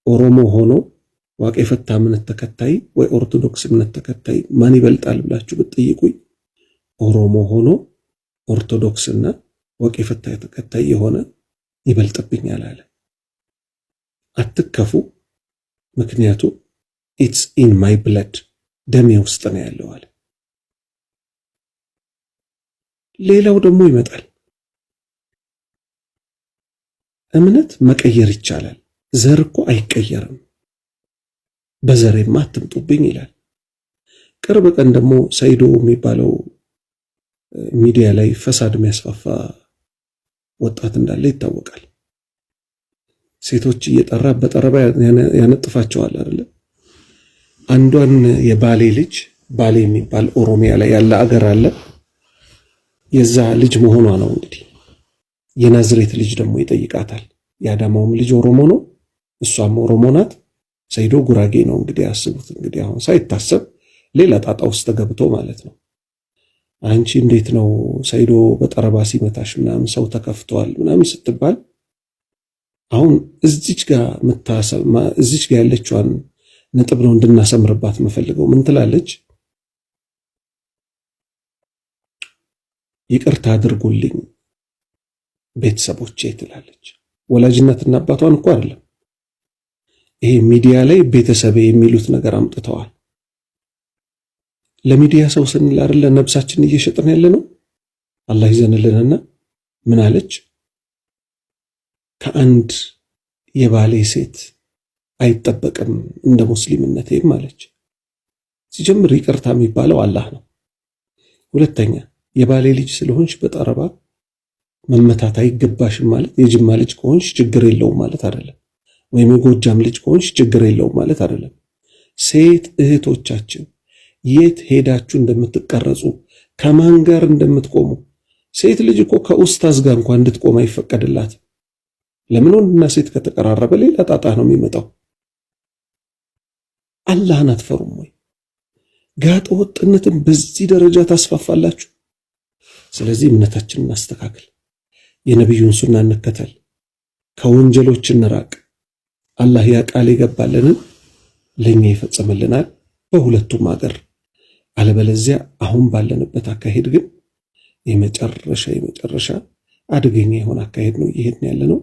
ኦሮሞ ሆኖ ዋቄ ፈታ እምነት ተከታይ ወይ ኦርቶዶክስ እምነት ተከታይ ማን ይበልጣል ብላችሁ ብትጠይቁኝ ኦሮሞ ሆኖ ኦርቶዶክስና ዋቄ ፈታ ተከታይ የሆነ ይበልጥብኛል አለ። አትከፉ፣ ምክንያቱም ኢትስ ኢን ማይ ብለድ ደሜ ውስጥ ነው ያለው አለ። ሌላው ደግሞ ይመጣል። እምነት መቀየር ይቻላል፣ ዘር እኮ አይቀየርም፣ በዘሬማ አትምጡብኝ ይላል። ቅርብ ቀን ደግሞ ሰይዶ የሚባለው ሚዲያ ላይ ፈሳድ የሚያስፋፋ ወጣት እንዳለ ይታወቃል። ሴቶች እየጠራ በጠረባ ያነጥፋቸዋል አይደለ? አንዷን የባሌ ልጅ፣ ባሌ የሚባል ኦሮሚያ ላይ ያለ አገር አለ፣ የዛ ልጅ መሆኗ ነው እንግዲህ። የናዝሬት ልጅ ደግሞ ይጠይቃታል። የአዳማውም ልጅ ኦሮሞ ነው፣ እሷም ኦሮሞ ናት። ሰይዶ ጉራጌ ነው እንግዲህ። አስቡት እንግዲህ አሁን ሳይታሰብ ሌላ ጣጣ ውስጥ ተገብቶ ማለት ነው። አንቺ እንዴት ነው ሰይዶ በጠረባ ሲመታሽ ምናምን ሰው ተከፍቷል ምናምን ስትባል አሁን እዚች ጋር ያለችዋን ነጥብ ነው እንድናሰምርባት የምፈልገው። ምን ትላለች? ይቅርታ አድርጉልኝ ቤተሰቦቼ ትላለች። ወላጅነትና አባቷን እኮ አይደለም፣ ይሄ ሚዲያ ላይ ቤተሰብ የሚሉት ነገር አምጥተዋል። ለሚዲያ ሰው ስንል አይደለ ነፍሳችንን እየሸጥን ያለ ነው። አላህ ይዘንልንና ምን አለች? ከአንድ የባሌ ሴት አይጠበቅም እንደ ሙስሊምነቴም አለች። ሲጀምር ይቅርታ የሚባለው አላህ ነው። ሁለተኛ የባሌ ልጅ ስለሆንሽ በጠረባ መመታት አይገባሽም ማለት የጅማ ልጅ ከሆንሽ ችግር የለውም ማለት አይደለም። ወይም የጎጃም ልጅ ከሆንሽ ችግር የለውም ማለት አይደለም። ሴት እህቶቻችን የት ሄዳችሁ እንደምትቀረጹ ከማን ጋር እንደምትቆሙ፣ ሴት ልጅ እኮ ከኡስታዝ ጋር እንኳን እንድትቆም አይፈቀድላት። ለምን? ወንድና ሴት ከተቀራረበ ሌላ ጣጣ ነው የሚመጣው። አላህን አትፈሩም ወይ? ጋጠ ወጥነትን በዚህ ደረጃ ታስፋፋላችሁ። ስለዚህ እምነታችንን እናስተካክል፣ የነብዩን ሱና እንከተል፣ ከወንጀሎች እንራቅ። አላህ ያ ቃል የገባልንን ለኛ ይፈጽምልናል በሁለቱም ሀገር። አለበለዚያ አሁን ባለንበት አካሄድ ግን የመጨረሻ አደገኛ የሆነ አካሄድ ነው እየሄድን ያለነው።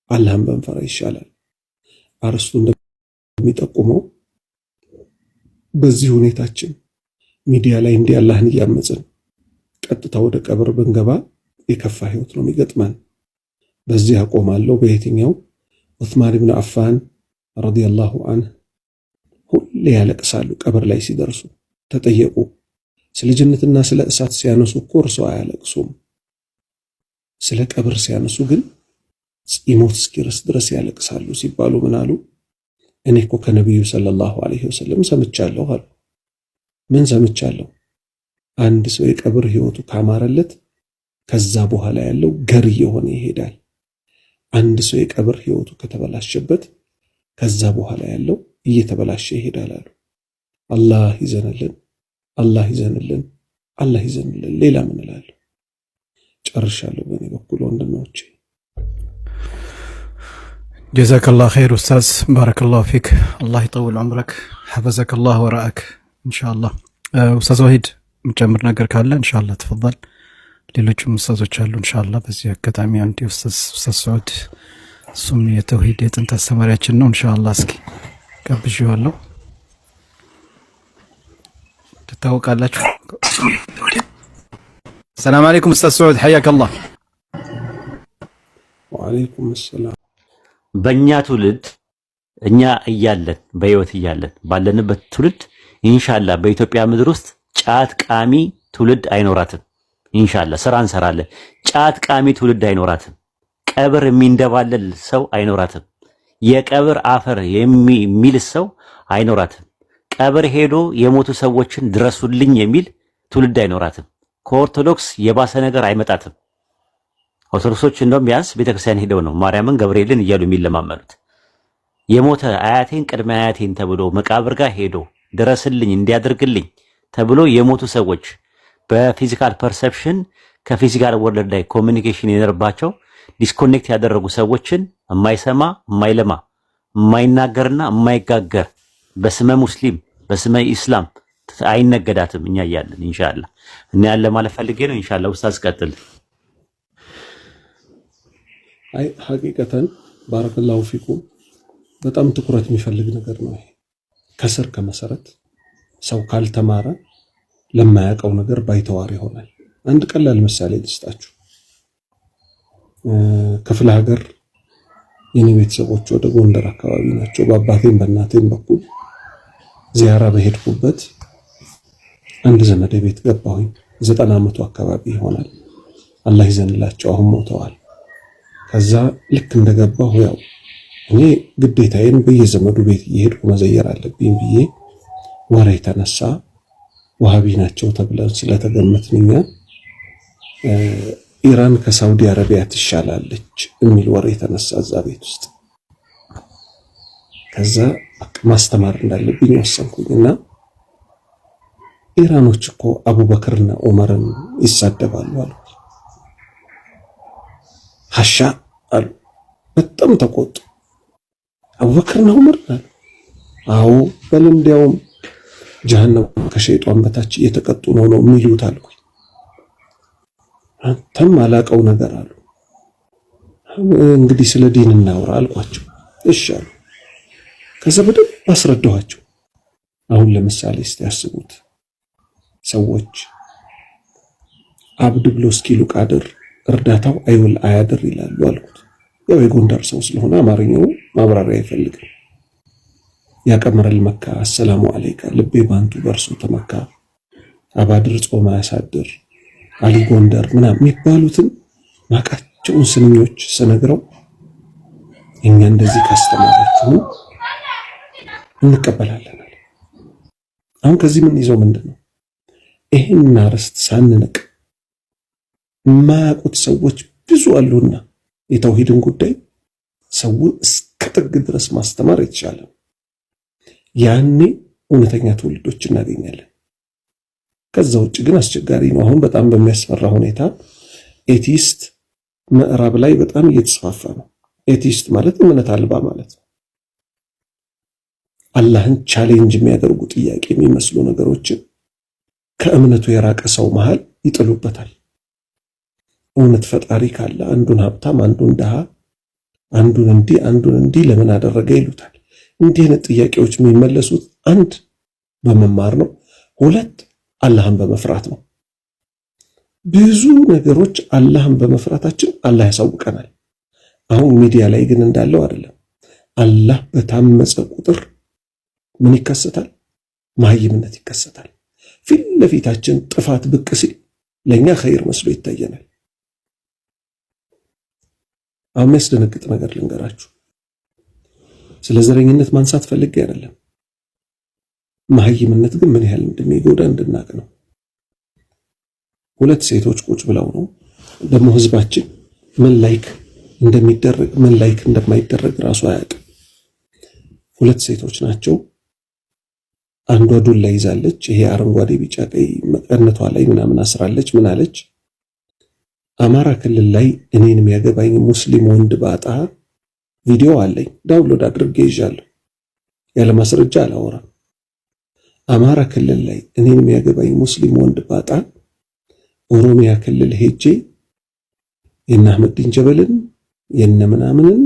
አላህን በንፈራ ይሻላል። አርስቱ እንደሚጠቁመው በዚህ ሁኔታችን ሚዲያ ላይ እንዲህ አላህን እያመጽን ቀጥታ ወደ ቀብር ብንገባ የከፋ ህይወት ነው የሚገጥመን። በዚህ አቆማለሁ። በየትኛው ዑስማን ኢብኑ አፋን ረዲየላሁ ዐንሁ ሁሌ ያለቅሳሉ ቀብር ላይ ሲደርሱ። ተጠየቁ ስለ ጀነትና ስለ እሳት ሲያነሱ እኮ እርሶ አያለቅሱም፣ ስለ ቀብር ሲያነሱ ግን ፂሞት እስኪርስ ድረስ ያለቅሳሉ ሲባሉ ምን አሉ? እኔ እኮ ከነቢዩ ሰለላሁ ዐለይሂ ወሰለም ሰምቻለሁ አሉ። ምን ሰምቻለሁ? አንድ ሰው የቀብር ህይወቱ ካማረለት ከዛ በኋላ ያለው ገር እየሆነ ይሄዳል። አንድ ሰው የቀብር ህይወቱ ከተበላሸበት ከዛ በኋላ ያለው እየተበላሸ ይሄዳል አሉ። አላህ ይዘንልን፣ አላህ ይዘንልን፣ አላህ ይዘንልን። ሌላ ምን እላለሁ? ጨርሻለሁ በእኔ በኩል ወንድሞቼ። ጀዛከላሁ ኸይር ኡስታዝ፣ ባረከላሁ ፊክ። አላህ ይጠውል ዑምረክ፣ ሐፈዘከላህ ወራአክ። ኢንሻአላህ ኡስታዝ ወሂድ የምጨምር ነገር ካለ ኢንሻአላህ ተፈضل። ሌሎችም ኡስታዞች አሉ ኢንሻአላህ። በዚህ አጋጣሚ አንድ ኡስታዝ ሰዑድ እሱም የተውሂድ የጥንት አስተማሪያችን ነው ኢንሻአላህ። እስኪ ጋብዣዋለሁ። ትታወቃላችሁ። ሰላም አለይኩም ኡስታዝ ሰዑድ ሐያከላህ። ወአለይኩም ሰላም። በእኛ ትውልድ እኛ እያለን በህይወት እያለን ባለንበት ትውልድ ኢንሻአላህ በኢትዮጵያ ምድር ውስጥ ጫት ቃሚ ትውልድ አይኖራትም። ኢንሻአላህ ስራ እንሰራለን። ጫት ቃሚ ትውልድ አይኖራትም። ቀብር የሚንደባለል ሰው አይኖራትም። የቀብር አፈር የሚል ሰው አይኖራትም። ቀብር ሄዶ የሞቱ ሰዎችን ድረሱልኝ የሚል ትውልድ አይኖራትም። ከኦርቶዶክስ የባሰ ነገር አይመጣትም። ኦርቶዶክሶች እንደውም ቢያንስ ቤተክርስቲያን ሄደው ነው ማርያምን ገብርኤልን እያሉ የሚለማመኑት። የሞተ አያቴን ቅድመ አያቴን ተብሎ መቃብር ጋር ሄዶ ድረስልኝ እንዲያደርግልኝ ተብሎ የሞቱ ሰዎች በፊዚካል ፐርሰፕሽን ከፊዚካል ወርልድ ላይ ኮሚኒኬሽን የነበረባቸው ዲስኮኔክት ያደረጉ ሰዎችን የማይሰማ የማይለማ የማይናገርና የማይጋገር በስመ ሙስሊም በስመ ኢስላም አይነገዳትም። እኛ እያለን ኢንሻአላህ እና ያለ ማለት ፈልጌ ነው። ኢንሻአላህ ኡስታዝ ቀጥል። አይ ሐቂቀተን ባረከላሁ ፊኩም በጣም ትኩረት የሚፈልግ ነገር ነው። ከስር ከመሰረት ሰው ካልተማረ ለማያውቀው ነገር ባይተዋር ይሆናል። አንድ ቀላል ምሳሌ ልስጣችሁ። ክፍለ ሀገር የኔ ቤተሰቦች ወደ ጎንደር አካባቢ ናቸው። በአባቴም በእናቴም በኩል ዚያራ በሄድኩበት አንድ ዘመዴ ቤት ገባሁኝ። 90 ዓመቱ አካባቢ ይሆናል። አላህ ይዘንላቸው፣ አሁን ሞተዋል። ከዛ ልክ እንደገባሁ ያው እኔ ግዴታዬን በየዘመዱ ቤት እየሄድኩ መዘየር አለብኝ ብዬ ወሬ ተነሳ። ዋሃቢ ናቸው ተብለን ስለተገመትንኛ ኢራን ከሳውዲ አረቢያ ትሻላለች የሚል ወሬ ተነሳ እዛ ቤት ውስጥ። ከዛ ማስተማር እንዳለብኝ ወሰንኩኝና ኢራኖች እኮ አቡበክርና ዑመርን ይሳደባሉ አሉ። ሐሻ አሉ። በጣም ተቆጡ። አቡበክርና ዑመር አሉ። አዎ በል እንዲያውም ጀሃነም ከሸይጣን በታች እየተቀጡ ነው የሚሉት አልኩኝ። አንተም አላቀው ነገር አሉ። እንግዲህ ስለ ዲን እናውራ አልኳቸው። እሺ አሉ። ከዛ በደንብ አስረዳኋቸው። አሁን ለምሳሌ እስቲ ያስቡት፣ ሰዎች አብድ ብሎ እስኪሉ ቃድር እርዳታው አይውል አያድር ይላሉ አልኩት። ያው የጎንደር ሰው ስለሆነ አማርኛው ማብራሪያ አይፈልግም። ያቀመረል መካ አሰላሙ አለይካ ልቤ ባንቱ በርሱ ተመካ አባድር ጾማ ያሳድር አሊ ጎንደር ምናምን የሚባሉትን ማቃቸውን ስንኞች ስነግረው እኛ እንደዚህ ካስተማራችሁ እንቀበላለን። አሁን ከዚህ ምን ይዘው ምንድነው ይሄን አርስት ሳንነቅ የማያውቁት ሰዎች ብዙ አሉና የተውሂድን ጉዳይ ሰው እስከ ጥግ ድረስ ማስተማር ይቻላል። ያኔ እውነተኛ ትውልዶች እናገኛለን። ከዛ ውጭ ግን አስቸጋሪ ነው። አሁን በጣም በሚያስፈራ ሁኔታ ኤቲስት ምዕራብ ላይ በጣም እየተስፋፋ ነው። ኤቲስት ማለት እምነት አልባ ማለት ነው። አላህን ቻሌንጅ የሚያደርጉ ጥያቄ የሚመስሉ ነገሮችን ከእምነቱ የራቀ ሰው መሃል ይጥሉበታል። እውነት ፈጣሪ ካለ አንዱን ሀብታም፣ አንዱን ድሃ፣ አንዱን እንዲህ ለምን አደረገ ይሉታል። እንዲህ አይነት ጥያቄዎች የሚመለሱት አንድ በመማር ነው፣ ሁለት አላህን በመፍራት ነው። ብዙ ነገሮች አላህን በመፍራታችን አላህ ያሳውቀናል። አሁን ሚዲያ ላይ ግን እንዳለው አይደለም። አላህ በታመፀ ቁጥር ምን ይከሰታል? መሃይምነት ይከሰታል። ፊት ለፊታችን ጥፋት ብቅ ሲል ለኛ ኸይር መስሎ ይታየናል። አሁን የሚያስደነግጥ ነገር ልንገራችሁ። ስለ ዘረኝነት ማንሳት ፈልጌ አይደለም። መሃይምነት ግን ምን ያህል እንደሚጎዳ እንድናቅ ነው። ሁለት ሴቶች ቁጭ ብለው ነው ደግሞ ህዝባችን ምን ላይክ እንደሚደረግ ምን ላይክ እንደማይደረግ ራሱ አያውቅም። ሁለት ሴቶች ናቸው። አንዷ ዱላ ይዛለች። ይሄ አረንጓዴ ቢጫ ቀይ መቀነቷ ላይ ምናምን አስራለች። ምን አለች? አማራ ክልል ላይ እኔን የሚያገባኝ ሙስሊም ወንድ ባጣ ቪዲዮ አለኝ፣ ዳውንሎድ አድርጌ ይዣለሁ። ያለ ማስረጃ አላወራም። አማራ ክልል ላይ እኔን የሚያገባኝ ሙስሊም ወንድ ባጣ ኦሮሚያ ክልል ሄጄ የነ አህመዲን ጀበልን የነ ምናምንን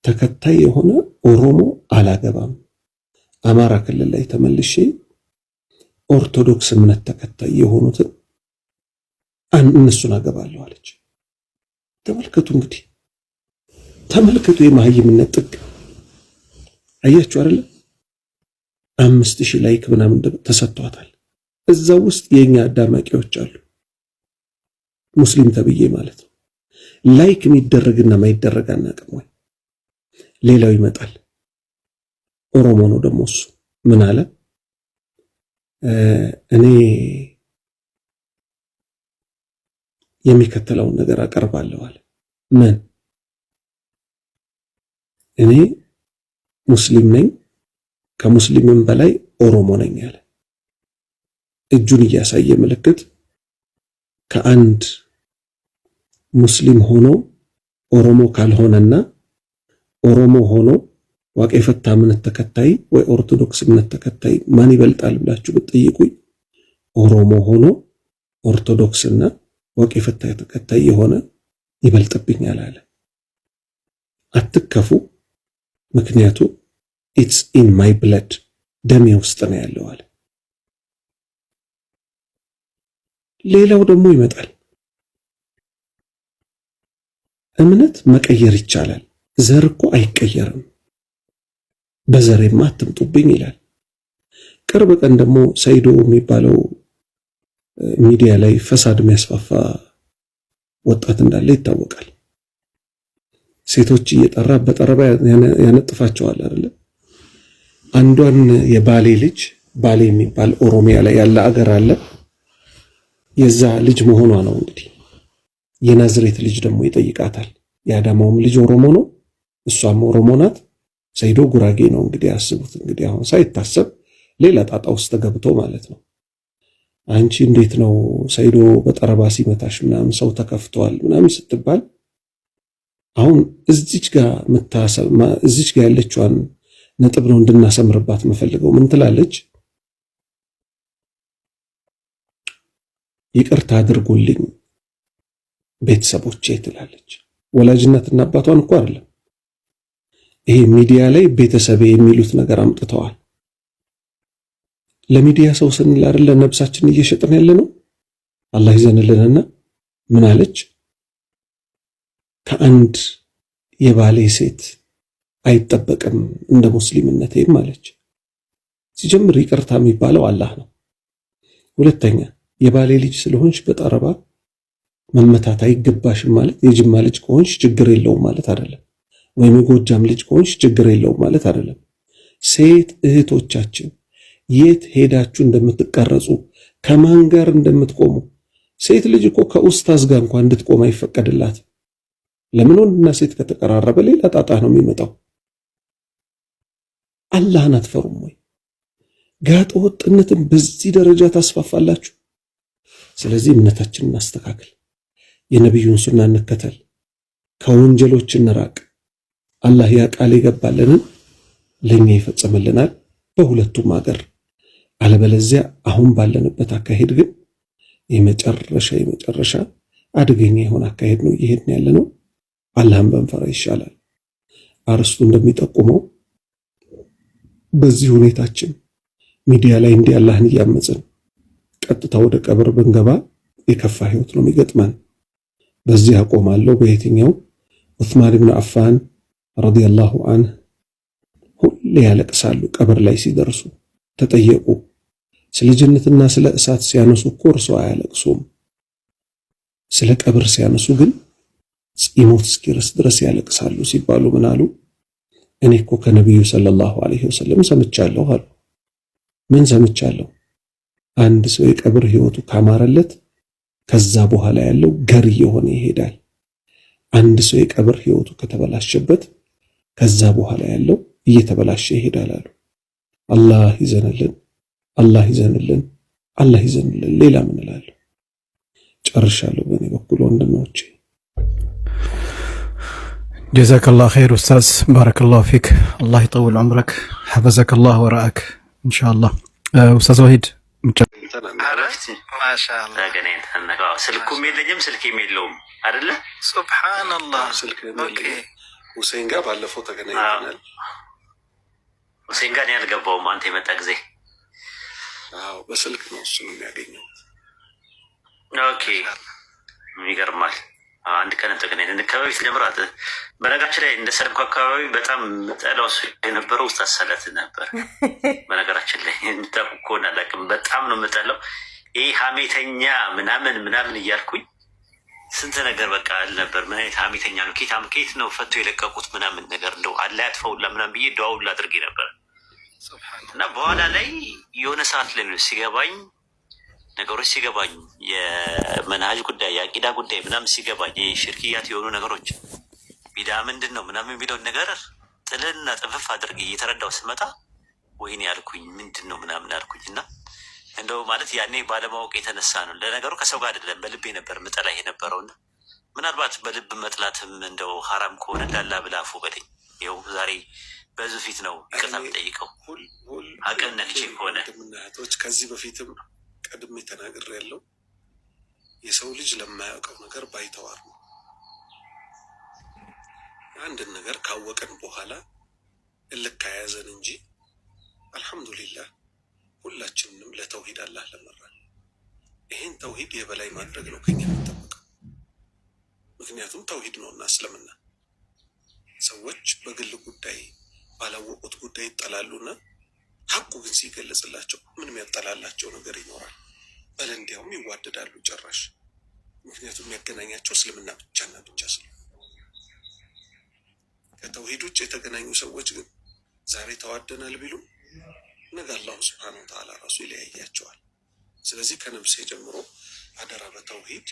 ተከታይ የሆነ ኦሮሞ አላገባም። አማራ ክልል ላይ ተመልሼ ኦርቶዶክስ እምነት ተከታይ የሆኑትን እነሱን አገባለሁ አለች። ተመልከቱ እንግዲህ ተመልከቱ፣ የመሃይምነት ጥግ አያችሁ አይደል? 5000 ላይክ ምናምን ተሰጥቷታል። እዛ ውስጥ የኛ አዳማቂዎች አሉ፣ ሙስሊም ተብዬ ማለት ነው። ላይክ የሚደረግና ማይደረግ አናውቅም ወይ? ሌላው ይመጣል። ኦሮሞ ነው ደግሞ እሱ ምን አለ? እኔ የሚከተለውን ነገር አቀርባለሁ አለ። ምን? እኔ ሙስሊም ነኝ፣ ከሙስሊምም በላይ ኦሮሞ ነኝ አለ። እጁን እያሳየ ምልክት ከአንድ ሙስሊም ሆኖ ኦሮሞ ካልሆነና ኦሮሞ ሆኖ ዋቄ ፈታ እምነት ተከታይ ወይ ኦርቶዶክስ እምነት ተከታይ ማን ይበልጣል ብላችሁ ብትጠይቁኝ ኦሮሞ ሆኖ ኦርቶዶክስና ዋቄ ፈታ ተከታይ የሆነ ይበልጥብኛል አለ። አትከፉ፣ ምክንያቱ ኢትስ ኢን ማይ ብለድ ደሜ ውስጥ ነው ያለው አለ። ሌላው ደግሞ ይመጣል። እምነት መቀየር ይቻላል፣ ዘር እኮ አይቀየርም፣ በዘሬማ አትምጡብኝ ይላል። ቅርብ ቀን ደግሞ ሰይዶ የሚባለው ሚዲያ ላይ ፈሳድ የሚያስፋፋ ወጣት እንዳለ ይታወቃል። ሴቶች እየጠራ በጠረባ ያነጥፋቸዋል አይደል? አንዷን የባሌ ልጅ፣ ባሌ የሚባል ኦሮሚያ ላይ ያለ አገር አለ፣ የዛ ልጅ መሆኗ ነው እንግዲህ። የናዝሬት ልጅ ደግሞ ይጠይቃታል። የአዳማውም ልጅ ኦሮሞ ነው፣ እሷም ኦሮሞ ናት። ሰይዶ ጉራጌ ነው እንግዲህ። አስቡት እንግዲህ አሁን ሳይታሰብ ሌላ ጣጣ ውስጥ ተገብቶ ማለት ነው። አንቺ እንዴት ነው ሰይዶ በጠረባ ሲመታሽ ምናምን ሰው ተከፍቷል ምናምን ስትባል አሁን እዚች ጋር ያለችዋን ነጥብ ነው እንድናሰምርባት የምፈልገው። ምን ትላለች? ይቅርታ አድርጉልኝ ቤተሰቦቼ ትላለች። ወላጅናትና አባቷን እኮ አይደለም፣ ይሄ ሚዲያ ላይ ቤተሰቤ የሚሉት ነገር አምጥተዋል። ለሚዲያ ሰው ስንል አይደለ ነብሳችንን እየሸጥን ያለ ነው። አላህ ይዘንልንና ምን አለች? ከአንድ የባሌ ሴት አይጠበቅም እንደ ሙስሊምነቴም አለች። ሲጀምር ይቅርታ የሚባለው አላህ ነው። ሁለተኛ የባሌ ልጅ ስለሆንሽ በጠረባ መመታት አይገባሽም ማለት የጅማ ልጅ ከሆንሽ ችግር የለውም ማለት አይደለም። ወይም የጎጃም ልጅ ከሆንሽ ችግር የለውም ማለት አይደለም። ሴት እህቶቻችን የት ሄዳችሁ እንደምትቀረጹ ከማን ጋር እንደምትቆሙ፣ ሴት ልጅ እኮ ከኡስታዝ ጋር እንኳን እንድትቆም አይፈቀድላትም። ለምን? ወንድና ሴት ከተቀራረበ ሌላ ጣጣ ነው የሚመጣው። አላህን አትፈሩም ወይ? ጋጠ ወጥነትን በዚህ ደረጃ ታስፋፋላችሁ። ስለዚህ እምነታችንን እናስተካክል፣ የነቢዩን ሱና እንከተል፣ ከወንጀሎች እንራቅ። አላህ ያ ቃል የገባልንን ለኛ ይፈጽምልናል በሁለቱም ሀገር። አለበለዚያ አሁን ባለንበት አካሄድ ግን የመጨረሻ አደገኛ የሆነ አካሄድ ነው እየሄድን ያለነው። አላህን በንፈራ ይሻላል። አርስቱ እንደሚጠቁመው በዚህ ሁኔታችን ሚዲያ ላይ እንዲህ አላህን እያመጽን ቀጥታ ወደ ቀብር ብንገባ የከፋ ህይወት ነው የሚገጥመን። በዚህ አቆማለሁ። በየትኛው ዑስማን ኢብኑ አፋን ረዲየላሁ ዐንሁ ሁሌ ያለቅሳሉ ቀብር ላይ ሲደርሱ። ተጠየቁ፣ ስለ ጀነትና ስለ እሳት ሲያነሱ እኮ እርሶ አያለቅሱም፣ ስለ ቀብር ሲያነሱ ግን ፂሞት እስኪርስ ድረስ ያለቅሳሉ ሲባሉ ምን አሉ? እኔ እኮ ከነቢዩ ሰለላሁ ዐለይሂ ወሰለም ሰምቻለሁ አሉ። ምን ሰምቻለሁ? አንድ ሰው የቀብር ህይወቱ ካማረለት ከዛ በኋላ ያለው ገር እየሆነ ይሄዳል። አንድ ሰው የቀብር ህይወቱ ከተበላሸበት ከዛ በኋላ ያለው እየተበላሸ ይሄዳል አሉ። አላህ ይዘንልን፣ አላህ ይዘንልን፣ አላህ ይዘንልን። ሌላ ምን እላለሁ? ጨርሻለሁ በእኔ በኩል ወንድሞቼ። ጀዛከላሁ ኸይር ኡስታዝ፣ ባረከላሁ ፊክ። አላህ ይጠውል ዑምረክ፣ ሐፈዘከላህ ወረአክ ኢንሻአላህ። ኡስታዝ ወሂድ ስልኩም የለኝም ስልኬም የለውም አይደለ? ሱብሃንአላህ። ኦኬ ሁሴን ጋር ባለፈው ተገናኝተናል። ሁሴን ጋር ያልገባውም አንተ የመጣ ጊዜ አዎ፣ በስልክ ነው እሱን የሚያገኘው። ኦኬ ይገርማል። አንድ ቀን ተገናኝተን ከበፊት ጀምራት። በነገራችን ላይ እንደ ሰርኩ አካባቢ በጣም ጠላው የነበረው ኡስታዝ ሰላት ነበር። በነገራችን ላይ እንታቁ ከሆነ አላውቅም፣ በጣም ነው የምጠላው። ይህ ሀሜተኛ ምናምን እያልኩኝ ስንት ነገር በቃ አልነበር። ምን አይነት ሀሜተኛ ነው? ኬት ነው ፈቶ የለቀቁት ምናምን ነገር እንደው አላ ያጥፈውላ ምናምን ብዬ ደዋውላ አድርጌ ነበር። እና በኋላ ላይ የሆነ ሰዓት ላይ ነው ሲገባኝ ነገሮች ሲገባኝ የመንሃጅ ጉዳይ የአቂዳ ጉዳይ ምናምን ሲገባኝ የሽርክያት የሆኑ ነገሮች ቢዳ ምንድን ነው ምናምን የሚለውን ነገር ጥልና ጥፍፍ አድርጌ እየተረዳው ስመጣ ወይኔ ያልኩኝ ምንድን ነው ምናምን አልኩኝ። እና እንደው ማለት ያኔ ባለማወቅ የተነሳ ነው። ለነገሩ ከሰው ጋር አይደለም በልቤ ነበር ምጠላ የነበረውና ምናልባት በልብ መጥላትም እንደው ሀራም ከሆነ ላላ ብላ አፉ በለኝ። ይኸው ዛሬ በዙ ፊት ነው ይቅርታ የምጠይቀው አቅም ነክቼ ከሆነ። ከዚህ በፊትም ቀድሜ ተናግሬ ያለው የሰው ልጅ ለማያውቀው ነገር ባይተዋር ነው። አንድን ነገር ካወቀን በኋላ እልክ ያዘን እንጂ አልሐምዱሊላህ ሁላችንንም ለተውሂድ አላህ ለመራን። ይሄን ተውሂድ የበላይ ማድረግ ነው ከኛ የሚጠበቀው። ምክንያቱም ተውሂድ ነውና እስልምና። ሰዎች በግል ጉዳይ ባላወቁት ጉዳይ ይጠላሉና ሐቁ ግን ሲገለጽላቸው ምንም ያጠላላቸው ነገር ይኖራል። በል እንዲያውም ይዋደዳሉ ጭራሽ። ምክንያቱም የሚያገናኛቸው እስልምና ብቻና ብቻ ስለሆነ። ከተውሂድ ውጭ የተገናኙ ሰዎች ግን ዛሬ ተዋደናል ቢሉ ነገ አላሁ ሱብሓነሁ ወተዓላ ራሱ ይለያያቸዋል። ስለዚህ ከነፍሴ ጀምሮ አደራ በተውሂድ።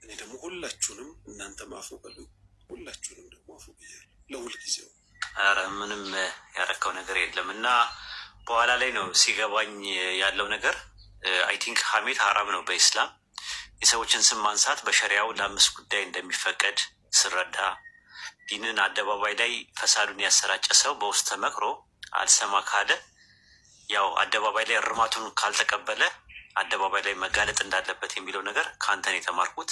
እኔ ደግሞ ሁላችሁንም እናንተ ማፉ በሉ፣ ሁላችሁንም ደግሞ አፉ ብያለሁ ለሁል ጊዜው። ኧረ ምንም ያረከው ነገር የለም። እና በኋላ ላይ ነው ሲገባኝ ያለው ነገር። አይ ቲንክ ሀሜት ሀራም ነው በኢስላም። የሰዎችን ስም ማንሳት በሸሪያው ለአምስት ጉዳይ እንደሚፈቀድ ስረዳ፣ ዲንን አደባባይ ላይ ፈሳዱን ያሰራጨ ሰው በውስጥ ተመክሮ አልሰማ ካለ ያው አደባባይ ላይ እርማቱን ካልተቀበለ አደባባይ ላይ መጋለጥ እንዳለበት የሚለው ነገር ከአንተን የተማርኩት።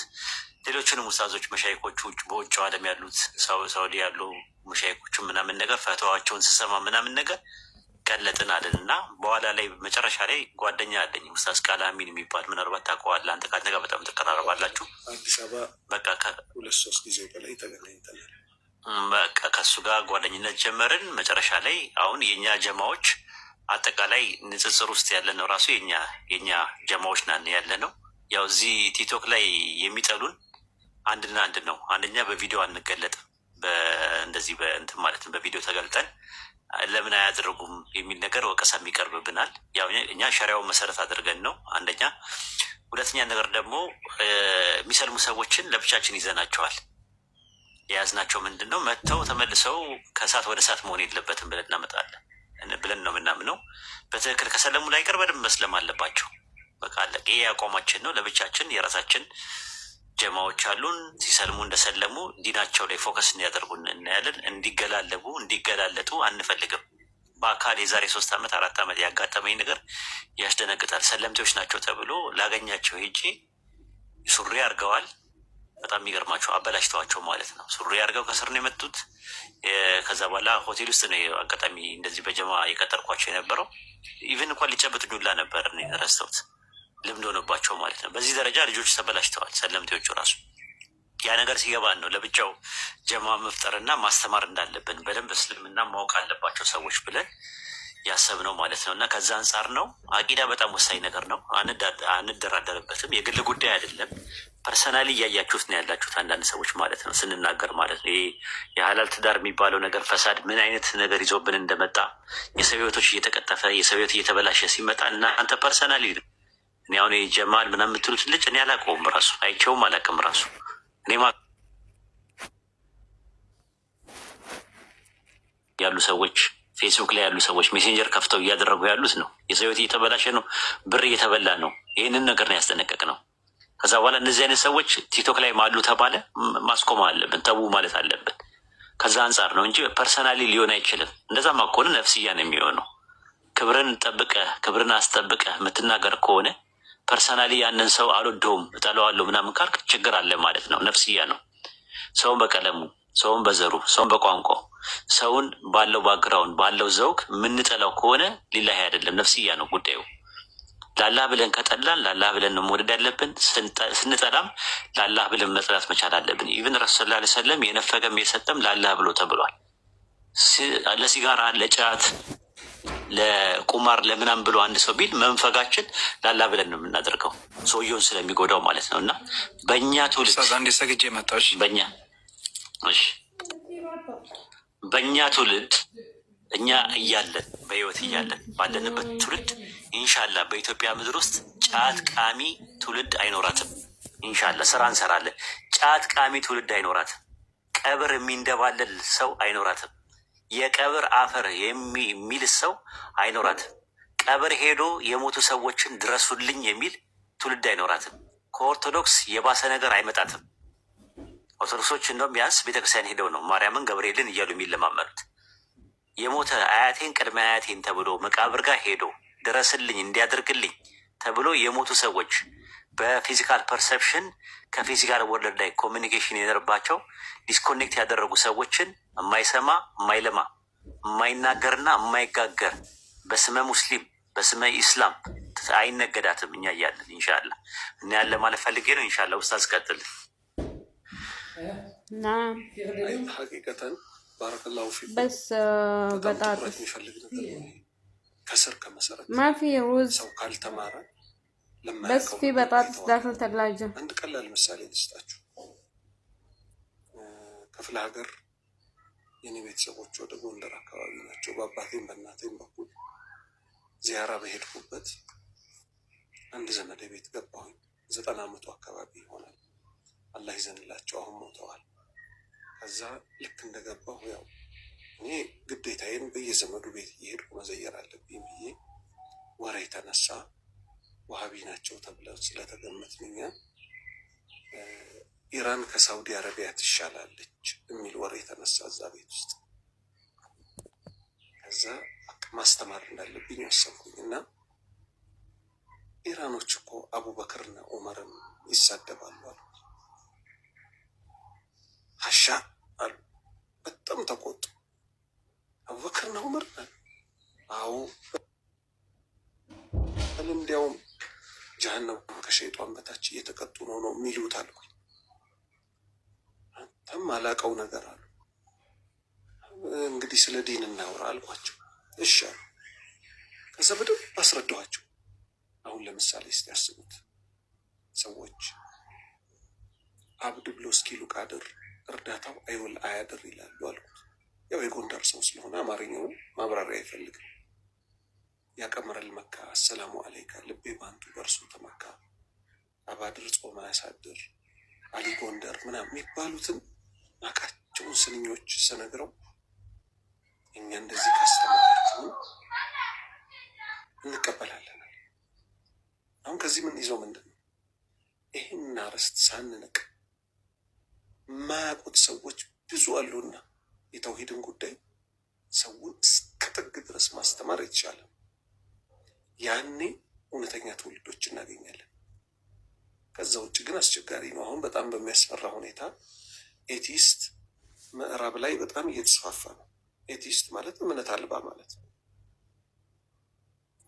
ሌሎችንም ውስታዞች መሻይኮቹ በውጭ ዓለም ያሉት ሳውዲ ያሉ መሻይኮቹ ምናምን ነገር ፈተዋቸውን ስሰማ ምናምን ነገር ቀለጥን አለን። እና በኋላ ላይ መጨረሻ ላይ ጓደኛ አለኝ ኡስታዝ ቃል አሚን የሚባል ምናልባት ታውቀዋለህ አንተ፣ ከአንተ ጋር በጣም ትቀራረባላችሁ። አዲስ አበባ በቃ 2-3 ጊዜ በላይ ተገናኝተናል። በቃ ከሱ ጋር ጓደኝነት ጀመርን። መጨረሻ ላይ አሁን የኛ ጀማዎች አጠቃላይ ንጽጽር ውስጥ ያለ ነው ራሱ የኛ ጀማዎች ናን ያለ ነው። ያው እዚህ ቲክቶክ ላይ የሚጠሉን አንድና አንድ ነው። አንደኛ በቪዲዮ አንገለጥም፣ እንደዚህ በእንትን ማለት በቪዲዮ ተገልጠን ለምን አያደርጉም የሚል ነገር ወቀሳ የሚቀርብብናል። ያው እኛ ሸሪያውን መሰረት አድርገን ነው አንደኛ። ሁለተኛ ነገር ደግሞ የሚሰልሙ ሰዎችን ለብቻችን ይዘናቸዋል። የያዝናቸው ምንድን ነው መጥተው ተመልሰው ከእሳት ወደ እሳት መሆን የለበትም ብለን እናመጣለን ብለን ነው የምናምነው። በትክክል ከሰለሙ ላይ ቀር በደንብ መስለም አለባቸው። በቃ አለቀ። ይሄ አቋማችን ነው። ለብቻችን የራሳችን ጀማዎች አሉን። ሲሰልሙ እንደሰለሙ ዲናቸው ላይ ፎከስ እንዲያደርጉ እናያለን። እንዲገላለቡ እንዲገላለጡ አንፈልግም። በአካል የዛሬ 3 ዓመት 4 ዓመት ያጋጠመኝ ነገር ያስደነግጣል። ሰለምቴዎች ናቸው ተብሎ ላገኛቸው ሄጄ ሱሪ አድርገዋል። በጣም የሚገርማቸው አበላሽተዋቸው ማለት ነው። ሱሪ አድርገው ከስር ነው የመጡት። ከዛ በኋላ ሆቴል ውስጥ ነው አጋጣሚ እንደዚህ በጀማ የቀጠርኳቸው የነበረው። ኢቨን እንኳን ሊጨብጥ ዱላ ነበር ረስተውት ልምድ ሆነባቸው ማለት ነው። በዚህ ደረጃ ልጆች ተበላሽተዋል። ሰለምቴዎቹ ራሱ ያ ነገር ሲገባን ነው ለብቻው ጀማ መፍጠርና ማስተማር እንዳለብን በደንብ እስልምና ማወቅ አለባቸው ሰዎች ብለን ያሰብነው ማለት ነው። እና ከዛ አንጻር ነው አቂዳ በጣም ወሳኝ ነገር ነው። አንደራደርበትም። የግል ጉዳይ አይደለም። ፐርሰናሊ እያያችሁት ነው ያላችሁት አንዳንድ ሰዎች ማለት ነው ስንናገር ማለት ነው። ይሄ የሀላል ትዳር የሚባለው ነገር ፈሳድ ምን አይነት ነገር ይዞብን እንደመጣ የሰው ሕይወቶች እየተቀጠፈ የሰው ሕይወት እየተበላሸ ሲመጣ እናንተ ፐርሰናሊ እኔ አሁን ጀማል ምናምን የምትሉት ልጅ እኔ አላውቀውም፣ ራሱ አይቼውም አላውቅም። ራሱ እኔ ያሉ ሰዎች ፌስቡክ ላይ ያሉ ሰዎች ሜሴንጀር ከፍተው እያደረጉ ያሉት ነው። የሰው ሕይወት እየተበላሸ ነው፣ ብር እየተበላ ነው። ይህንን ነገር ነው ያስጠነቀቅ ነው። ከዛ በኋላ እነዚህ አይነት ሰዎች ቲክቶክ ላይ ማሉ ተባለ ማስቆም አለብን፣ ተዉ ማለት አለብን። ከዛ አንጻር ነው እንጂ ፐርሰናሊ ሊሆን አይችልም። እንደዛማ ከሆነ ነፍስያ ነው የሚሆነው። ክብርን ጠብቀህ ክብርን አስጠብቀህ የምትናገር ከሆነ ፐርሰናሊ ያንን ሰው አልወደውም እጠለዋለሁ ምናምን ካልክ ችግር አለ ማለት ነው። ነፍስያ ነው። ሰውን በቀለሙ፣ ሰውን በዘሩ፣ ሰውን በቋንቋው፣ ሰውን ባለው ባግራውንድ ባለው ዘውግ የምንጠላው ከሆነ ሊላህ አይደለም፣ ነፍስያ ነው ጉዳዩ። ላላህ ብለን ከጠላን ላላህ ብለን ነው መውደድ ያለብን። ስንጠላም ላላህ ብለን መጥላት መቻል አለብን። ኢብን ረሱል ሰለላሁ ዐለይሂ ወሰለም የነፈገም የሰጠም ላላህ ብሎ ተብሏል። ለሲጋራ፣ ለጫት፣ ለቁማር ለምናም ብሎ አንድ ሰው ቢል መንፈጋችን ላላህ ብለን ነው የምናደርገው ሰውየውን ስለሚጎዳው ማለት ነው። እና በእኛ ትውልድ በእኛ ትውልድ እኛ እያለን በህይወት እያለን ባለንበት ትውልድ ኢንሻላህ በኢትዮጵያ ምድር ውስጥ ጫት ቃሚ ትውልድ አይኖራትም። ኢንሻላህ ስራ እንሰራለን። ጫት ቃሚ ትውልድ አይኖራትም። ቀብር የሚንደባለል ሰው አይኖራትም። የቀብር አፈር የሚል ሰው አይኖራትም። ቀብር ሄዶ የሞቱ ሰዎችን ድረሱልኝ የሚል ትውልድ አይኖራትም። ከኦርቶዶክስ የባሰ ነገር አይመጣትም። ኦርቶዶክሶች እንደውም ቢያንስ ቤተክርስቲያን ሄደው ነው ማርያምን ገብርኤልን እያሉ የሚለማመኑት። የሞተ አያቴን ቅድመ አያቴን ተብሎ መቃብር ጋር ሄዶ ድረስልኝ እንዲያደርግልኝ ተብሎ የሞቱ ሰዎች በፊዚካል ፐርሰፕሽን ከፊዚካል ወርልድ ላይ ኮሚኒኬሽን የነበረባቸው ዲስኮኔክት ያደረጉ ሰዎችን የማይሰማ የማይለማ የማይናገርና የማይጋገር በስመ ሙስሊም በስመ ኢስላም አይነገዳትም። እኛ እያለን ኢንሻላህ እና ያለ ማለት ፈልጌ ነው። ኢንሻላህ ኡስታዝ ቀጥል። ሀቂቀተን ባረከላሁ ፊኩም። በስ በጣም የሚፈልግ ነገር ከስር ከመሰረት ማፊ ሩዝ ሰው ካልተማረ በስ ፊ በጣጥስ ዳخل ተላጀ። አንድ ቀላል ምሳሌ ልስጣችሁ። ክፍለ ሀገር የኔ ቤተሰቦች ወደ ጎንደር አካባቢ ናቸው። በአባቴም በእናቴም በኩል ዚያራ በሄድኩበት አንድ ዘመዴ ቤት ገባሁኝ። 90 ዓመቱ አካባቢ ይሆናል። አላህ ይዘንላቸው፣ አሁን ሞተዋል። ከዛ ልክ እንደገባሁ ያው እኔ ግዴታዬን በየዘመዱ ቤት እየሄድኩ መዘየር አለብኝ ብዬ ወሬ የተነሳ ዋሃቢ ናቸው ተብለው ስለተገመትንኛ ኢራን ከሳውዲ አረቢያ ትሻላለች የሚል ወሬ የተነሳ እዛ ቤት ውስጥ። ከዛ ማስተማር እንዳለብኝ ወሰንኩኝ እና ኢራኖች እኮ አቡበክርና ዑመርን ይሳደባሉ አሉ። ሀሻ አሉ። በጣም ተቆጡ። አቡበክርና ዑመር አዎ እንዲያውም ጀሃነም ከሸይጣን በታች እየተቀጡ ነው የሚሉት አልኩኝ። አንተም አላቀው ነገር አሉ። እንግዲህ ስለ ዲን እናውራ አልኳቸው። እሺ አሉ። ከዛ በደንብ አስረዳኋቸው። አሁን ለምሳሌ እስቲ ያስቡት፣ ሰዎች አብድ ብሎ እስኪሉ ቃድር እርዳታው አይውል አያድር ይላሉ አልኩት። ያው የጎንደር ሰው ስለሆነ አማርኛው ማብራሪያ አይፈልግም። ያቀመረል መካ አሰላሙ አለይካ ልቤ ባንቱ በርሱ ተመካ አባድር ጾማ ያሳድር አሊ ጎንደር ምናምን የሚባሉትን አቃቸውን ስንኞች ስነግረው እኛ እንደዚህ ካስተማራችሁ እንቀበላለን። አሁን ከዚህ ምን ይዘው ምንድን ነው? ይህን አርዕስት ሳንንቅ ማያውቁት ሰዎች ብዙ አሉና የተውሂድን ጉዳይ ሰውን እስከ ጥግ ድረስ ማስተማር የተቻለ ያኔ እውነተኛ ትውልዶች እናገኛለን። ከዛ ውጭ ግን አስቸጋሪ ነው። አሁን በጣም በሚያስፈራ ሁኔታ ኤቲስት ምዕራብ ላይ በጣም እየተስፋፋ ነው። ኤቲስት ማለት እምነት አልባ ማለት ነው።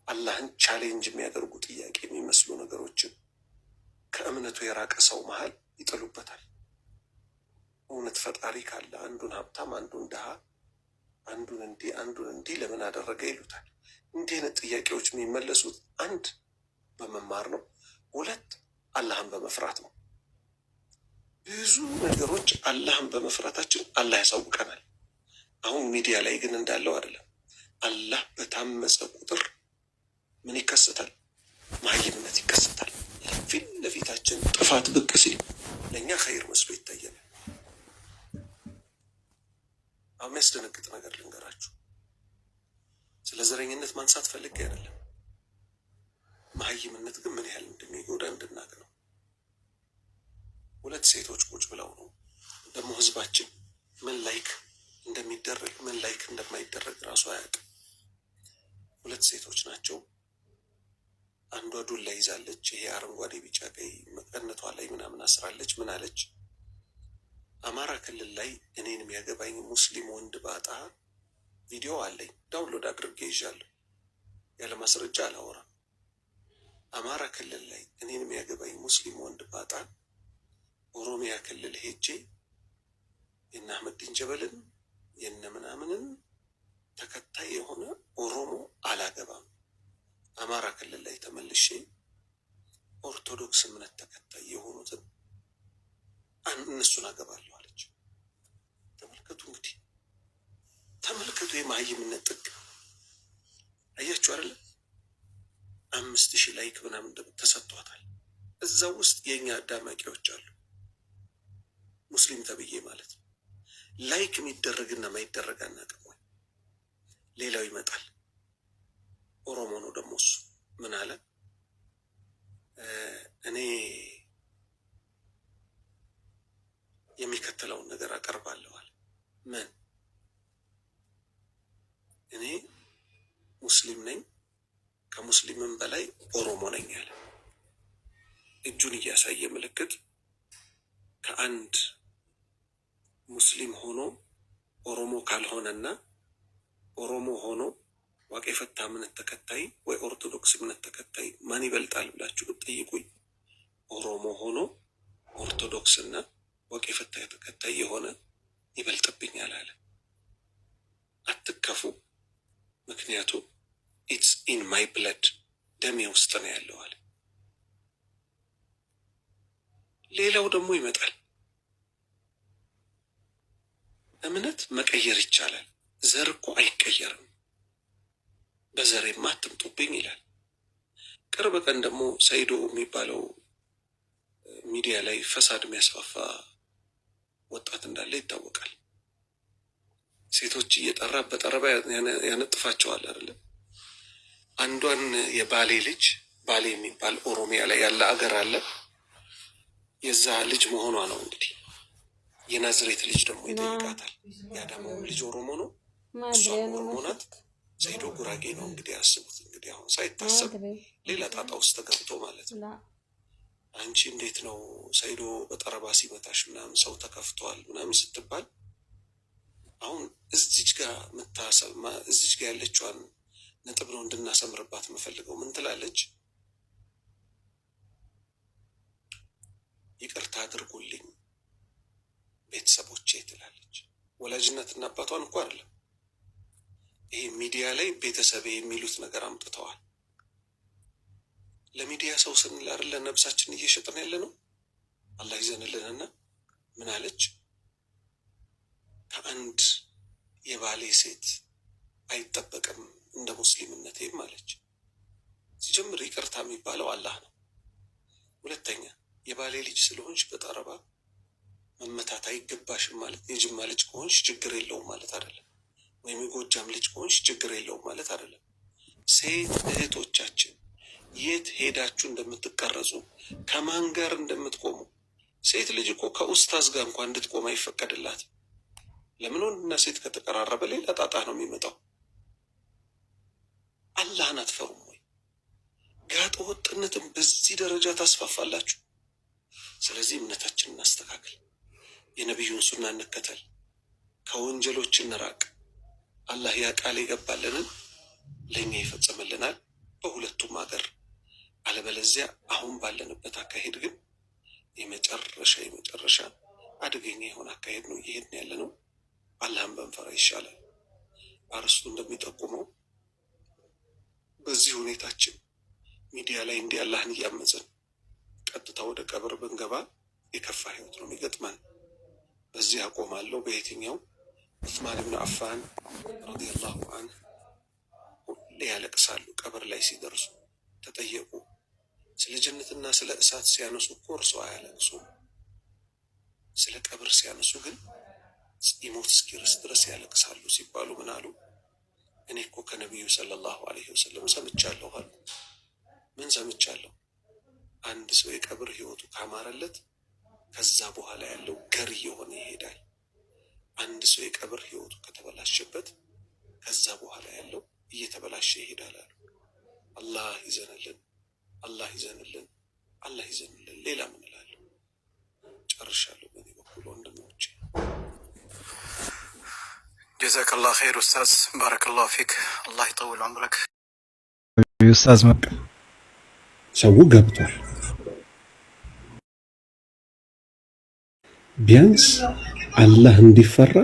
አላህን ቻሌንጅ የሚያደርጉ ጥያቄ የሚመስሉ ነገሮችን ከእምነቱ የራቀ ሰው መሀል ይጥሉበታል። እውነት ፈጣሪ ካለ አንዱን ሀብታም፣ አንዱን ድሃ፣ አንዱን እንዲህ ለምን አደረገ ይሉታል። እንዲህ አይነት ጥያቄዎች የሚመለሱት አንድ በመማር ነው፣ ሁለት አላህን በመፍራት ነው። ብዙ ነገሮች አላህን በመፍራታችን አላህ ያሳውቀናል። አሁን ሚዲያ ላይ ግን እንዳለው አይደለም። አላህ በታመፀ ቁጥር ምን ይከሰታል? መሀይምነት ይከሰታል። ፊት ለፊታችን ጥፋት ብቅ ሲል ለእኛ ኸይር መስሎ ይታየናል። አሁን የሚያስደነግጥ ነገር ልንገራችሁ። ስለ ዘረኝነት ማንሳት ፈልጌ አይደለም። መሀይምነት ግን ምን ያህል እንደሚጎዳ እንድናቅ ነው። ሁለት ሴቶች ቁጭ ብለው ነው ደግሞ ህዝባችን ምን ላይክ እንደሚደረግ ምን ላይክ እንደማይደረግ ራሱ አያውቅም። ሁለት ሴቶች ናቸው። አንዷ ዱላ ይዛለች። ይሄ አረንጓዴ ቢጫ ቀይ መቀነቷ ላይ ምናምን አስራለች። ምን አለች? አማራ ክልል ላይ እኔን የሚያገባኝ ሙስሊም ወንድ ባጣ ቪዲዮ አለኝ፣ ዳውንሎድ አድርጌ ይዣለሁ። ያለ ማስረጃ አላወራም። አማራ ክልል ላይ እኔን የሚያገባኝ ሙስሊም ወንድ ባጣ ኦሮሚያ ክልል ሄጄ የነ አህመዲን ጀበልን የነ ምናምንን ተከታይ የሆነ ኦሮሞ አላገባም። አማራ ክልል ላይ ተመልሼ ኦርቶዶክስ እምነት ተከታይ የሆኑትን እነሱን አገባለሁ አለች። ተመልከቱ እንግዲህ ተመልከቱ፣ የመሀይምነት ጥግ አያችሁ አይደለ? 5000 ላይክ ምናምን ተሰጥቷታል። እዛ ውስጥ የኛ አዳማቂዎች አሉ፣ ሙስሊም ተብዬ ማለት ነው። ላይክ የሚደረግና ማይደረግ አናውቅም ወይ? ሌላው ይመጣል። ኦሮሞ ነው ደግሞ እሱ ምን አለ? እኔ የሚከተለውን ነገር አቀርባለሁ አለ። ምን? እኔ ሙስሊም ነኝ፣ ከሙስሊምም በላይ ኦሮሞ ነኝ አለ። እጁን እያሳየ ምልክት ከአንድ ሙስሊም ሆኖ ኦሮሞ ካልሆነና ኦሮሞ ሆኖ ዋቄ ፈታ እምነት ተከታይ ወይ ኦርቶዶክስ እምነት ተከታይ ማን ይበልጣል ብላችሁ ብትጠይቁኝ ኦሮሞ ሆኖ ኦርቶዶክስና ዋቄ ፈታ ተከታይ የሆነ ይበልጥብኛል አለ። አትከፉ፣ ምክንያቱም ኢትስ ኢን ማይ ብለድ ደሜ ውስጥ ነው ያለው አለ። ሌላው ደግሞ ይመጣል። እምነት መቀየር ይቻላል፣ ዘር እኮ አይቀየርም፣ በዘሬማ አትምጡብኝ ይላል። ቅርብ ቀን ደግሞ ሰይዶ የሚባለው ሚዲያ ላይ ፈሳድ የሚያስፋፋ ወጣት እንዳለ ይታወቃል። ሴቶች እየጠራ በጠረባ ያነጥፋቸዋል አይደለም። አንዷን የባሌ ልጅ፣ ባሌ የሚባል ኦሮሚያ ላይ ያለ አገር አለ፣ የዛ ልጅ መሆኗ ነው እንግዲህ። የናዝሬት ልጅ ደግሞ ይጠይቃታል። ያዳማው ልጅ ኦሮሞ ነው፣ እሷም ኦሮሞ ናት። ሰይዶ ጉራጌ ነው እንግዲህ። ያስቡት እንግዲህ አሁን ሳይታሰብ ሌላ ጣጣ ውስጥ ተገብቶ ማለት ነው። አንቺ እንዴት ነው ሰይዶ በጠረባ ሲመታሽ ምናምን ሰው ተከፍቷል ምናምን ስትባል፣ አሁን እዚች ጋር መታሰብ እዚች ጋር ያለችዋን ነጥብ ነው እንድናሰምርባት የምፈልገው። ምን ትላለች? ይቅርታ አድርጉልኝ ቤተሰቦቼ ትላለች። ወላጅነትና አባቷን እኮ አይደለም። ይሄ ሚዲያ ላይ ቤተሰብ የሚሉት ነገር አምጥተዋል። ለሚዲያ ሰው ስንል አይደለ ነብሳችን እየሸጥን ያለ ነው። አላህ ይዘንልንና ምን አለች? ከአንድ የባሌ ሴት አይጠበቅም እንደ ሙስሊምነቴም አለች። ሲጀምር ይቅርታ የሚባለው አላህ ነው። ሁለተኛ የባሌ ልጅ ስለሆንሽ በጠረባ መመታት አይገባሽም ማለት የጅማ ልጅ ከሆንሽ ችግር የለውም ማለት አይደለም። ወይም የጎጃም ልጅ ከሆንሽ ችግር የለውም ማለት አይደለም። ሴት እህቶቻችን የት ሄዳችሁ እንደምትቀረጹ ከማን ጋር እንደምትቆሙ። ሴት ልጅ እኮ ከኡስታዝ ጋር እንኳን እንድትቆም አይፈቀድላትም። ለምን? ወንድና ሴት ከተቀራረበ ሌላ ጣጣ ነው የሚመጣው። አላህን አትፈሩም ወይ? ጋጠ ወጥነትን በዚህ ደረጃ ታስፋፋላችሁ። ስለዚህ እምነታችንን እናስተካክል፣ የነቢዩን ሱና እንከተል፣ ከወንጀሎች እንራቅ። አላህ ያ ቃል የገባልንን ለእኛ ይፈጽምልናል በሁለቱም ሀገር። አለበለዚያ አሁን ባለንበት አካሄድ ግን የመጨረሻ አደገኛ የሆነ አካሄድ ነው እየሄድን ያለ ነው። አላህን በንፈራ ይሻላል። አርስቱ እንደሚጠቁመው በዚህ ሁኔታችን ሚዲያ ላይ እንዲህ አላህን እያመፅን ቀጥታ ወደ ቀብር ብንገባ የከፋ ህይወት ነው የሚገጥመን። በዚህ አቆማለሁ። በየትኛው ዑስማን ብን አፋን ረዲየላሁ ዐንሁ ሁሌ ያለቅሳሉ። ቀብር ላይ ሲደርሱ ተጠየቁ። ስለ ጀነትና ስለ እሳት ሲያነሱ እኮ እርሶ አያለቅሱም። ስለ ቀብር ሲያነሱ ግን ፂሞት እስኪርስ ድረስ ያለቅሳሉ ሲባሉ ምን አሉ? እኔ እኮ ከነቢዩ ሰለላሁ ዐለይሂ ወሰለም ሰምቻለሁ አሉ። ምን ሰምቻለሁ? አንድ ሰው የቀብር ህይወቱ ካማረለት ከዛ በኋላ ያለው ገር እየሆነ ይሄዳል። አንድ ሰው የቀብር ህይወቱ ከተበላሸበት ከዛ በኋላ ያለው እየተበላሸ ይሄዳል አሉ። አላህ ይዘንልን፣ አላህ ይዘንልን፣ አላህ ይዘንልን። ሌላ ምን እላለሁ? ጨርሻለሁ በእኔ በኩል ወንድሞቼ። ጀዛከላህ ኸይር ኡስታዝ፣ ባረከላሁ ፊክ። አላህ ይጠውል ዑምረክ ኡስታዝ። ሰው ገብቷል። ቢያንስ አላህ እንዲፈራ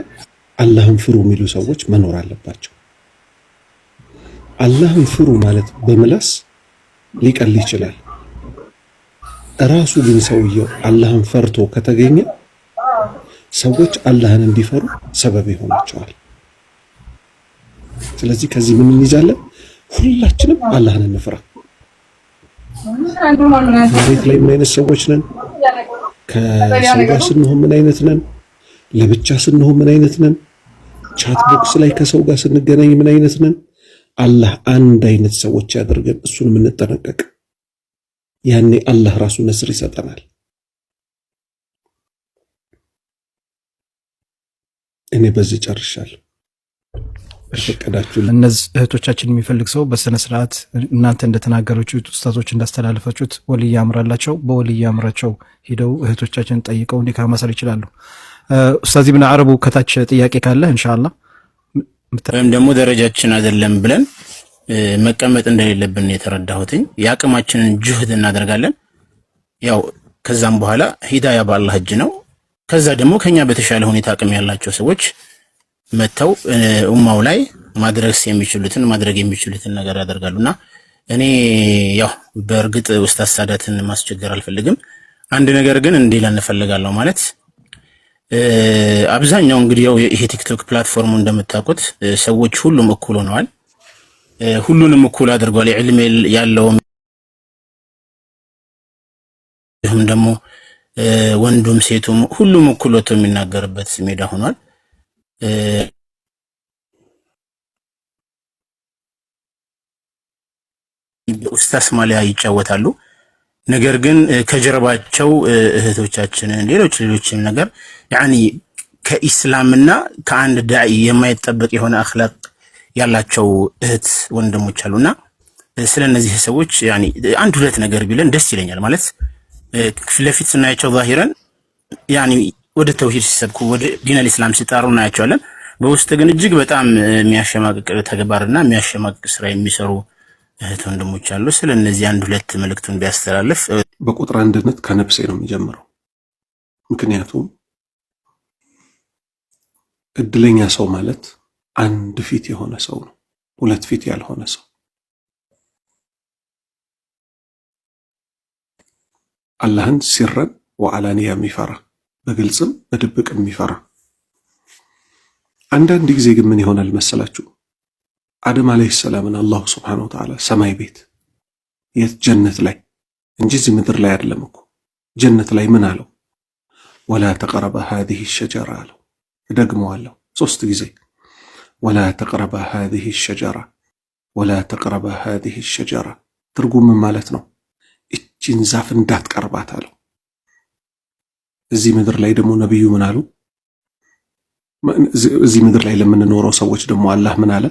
አላህን ፍሩ የሚሉ ሰዎች መኖር አለባቸው። አላህን ፍሩ ማለት በምላስ ሊቀል ይችላል። ራሱ ግን ሰውየው አላህን ፈርቶ ከተገኘ ሰዎች አላህን እንዲፈሩ ሰበብ ይሆናቸዋል። ስለዚህ ከዚህ ምን እንይዛለን? ሁላችንም አላህን እንፍራ። ቤት ላይ ምን አይነት ሰዎች ነን? ከሰው ጋር ስንሆን ምን አይነት ነን? ለብቻ ስንሆን ምን አይነት ነን? ቻት ቦክስ ላይ ከሰው ጋር ስንገናኝ ምን አይነት ነን? አላህ አንድ አይነት ሰዎች ያደርገን፣ እሱን የምንጠነቀቅ። ያኔ አላህ ራሱ ነስር ይሰጠናል። እኔ በዚህ ጨርሻለሁ። ፈቀዳችሁ። እነዚህ እህቶቻችን የሚፈልግ ሰው በስነ ስርዓት እናንተ እንደተናገራችሁት ኡስታዞች እንዳስተላለፋችሁት ወልይ ያምራላቸው በወልይ ያምራቸው ሄደው እህቶቻችን ጠይቀው ኒካህ ማሰር ይችላሉ። ኡስታዝ ኢብኑ አረቡ ከታች ጥያቄ ካለ ኢንሻአላህ ወይም ደግሞ ደረጃችን አይደለም ብለን መቀመጥ እንደሌለብን የተረዳሁትኝ። የአቅማችንን ጅህድ እናደርጋለን። ያው ከዛም በኋላ ሂዳያ በአላህ እጅ ነው። ከዛ ደግሞ ከኛ በተሻለ ሁኔታ አቅም ያላቸው ሰዎች መተው ኡማው ላይ ማድረግ የሚችሉትን ነገር ያደርጋሉና እኔ ያው በእርግጥ ኡስታዝ ሳዳትን ማስቸገር አልፈልግም። አንድ ነገር ግን እንዲህ እንፈልጋለሁ ማለት አብዛኛው እንግዲህ ያው ይሄ ቲክቶክ ፕላትፎርሙ እንደምታውቁት ሰዎች ሁሉም እኩል ሆነዋል። ሁሉንም እኩል አድርጓል። ኢልም ያለውም ደግሞ ወንዱም ሴቱም ሁሉም እኩል ወጥቶ የሚናገርበት ሜዳ ሆኗል። ኡስታዝ ማሊያ ይጫወታሉ። ነገር ግን ከጀርባቸው እህቶቻችንን ሌሎችም ነገር ያኒ ከኢስላምና ከአንድ ዳዒ የማይጠበቅ የሆነ አኽላቅ ያላቸው እህት ወንድሞች አሉና ስለነዚህ ሰዎች ያኒ አንድ ሁለት ነገር ቢለን ደስ ይለኛል። ማለት ለፊት ስናያቸው ዛሂረን ያኒ ወደ ተውሂድ ሲሰብኩ ወደ ዲነል ኢስላም ሲጣሩ እናያቸዋለን። በውስጥ ግን እጅግ በጣም የሚያሸማቅቅ ተግባርና የሚያሸማቅቅ ስራ የሚሰሩ እህት ወንድሞች አሉ። ስለነዚህ አንድ ሁለት መልእክቱን ቢያስተላልፍ። በቁጥር አንድነት ከነፍሴ ነው የሚጀምረው። ምክንያቱም እድለኛ ሰው ማለት አንድ ፊት የሆነ ሰው ነው፣ ሁለት ፊት ያልሆነ ሰው። አላህን ሲረን ወዓላንያ የሚፈራ በግልጽም በድብቅ የሚፈራ። አንዳንድ ጊዜ ግን ምን ይሆናል መሰላችሁ? አደም አለይሂ ሰላምን አላሁ ሱብሓነሁ ወተዓላ ሰማይ ቤት የት ጀነት ላይ እንጂ እዚህ ምድር ላይ አይደለም እኮ። ጀነት ላይ ምን አለው? ወላ ተቅረባ ሃዚሂ ሸጀራ አለው። እደግመዋለሁ 3 ጊዜ ወላ ተቅረባ ሃዚሂ ሸጀራ፣ ወላ ተቅረበ ሃዚህ ሸጀራ ትርጉም ማለት ነው እቺን ዛፍ እንዳትቀርባት አለው። እዚህ ምድር ላይ ደግሞ ነብዩ ምን አሉ? እዚህ ምድር ላይ ለምንኖረው ሰዎች ደግሞ አላህ ምን አለ?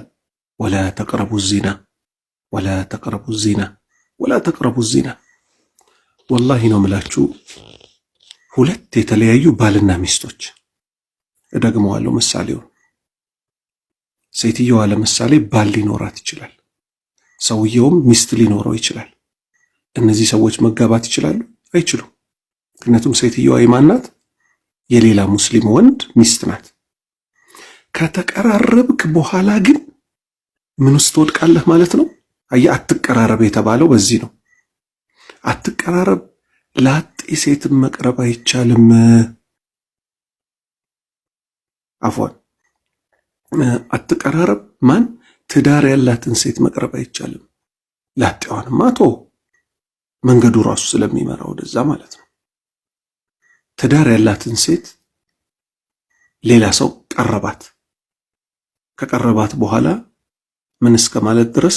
ወላ ተቅረቡ ዚና ወላ ተቅረቡ ዚና ወላ ተቅረቡ ዚና። ወላሂ ነው ምላችሁ ሁለት የተለያዩ ባልና ሚስቶች እደግመዋለሁ ምሳሌውን። ሴትየዋ ለምሳሌ ባል ሊኖራት ይችላል፣ ሰውየውም ሚስት ሊኖረው ይችላል። እነዚህ ሰዎች መጋባት ይችላሉ? አይችሉም። ምክንያቱም ሴትየዋ የማናት? የሌላ ሙስሊም ወንድ ሚስት ናት። ከተቀራረብክ በኋላ ግን ምን ውስጥ ትወድቃለህ ማለት ነው? አየህ፣ አትቀራረብ የተባለው በዚህ ነው። አትቀራረብ፣ ላጤ ሴትን መቅረብ አይቻልም። አፏን አትቀራረብ ማን? ትዳር ያላትን ሴት መቅረብ አይቻልም። ላጤዋንማ ተው፣ መንገዱ ራሱ ስለሚመራ ወደዛ ማለት ነው። ትዳር ያላትን ሴት ሌላ ሰው ቀረባት። ከቀረባት በኋላ ምን እስከ ማለት ድረስ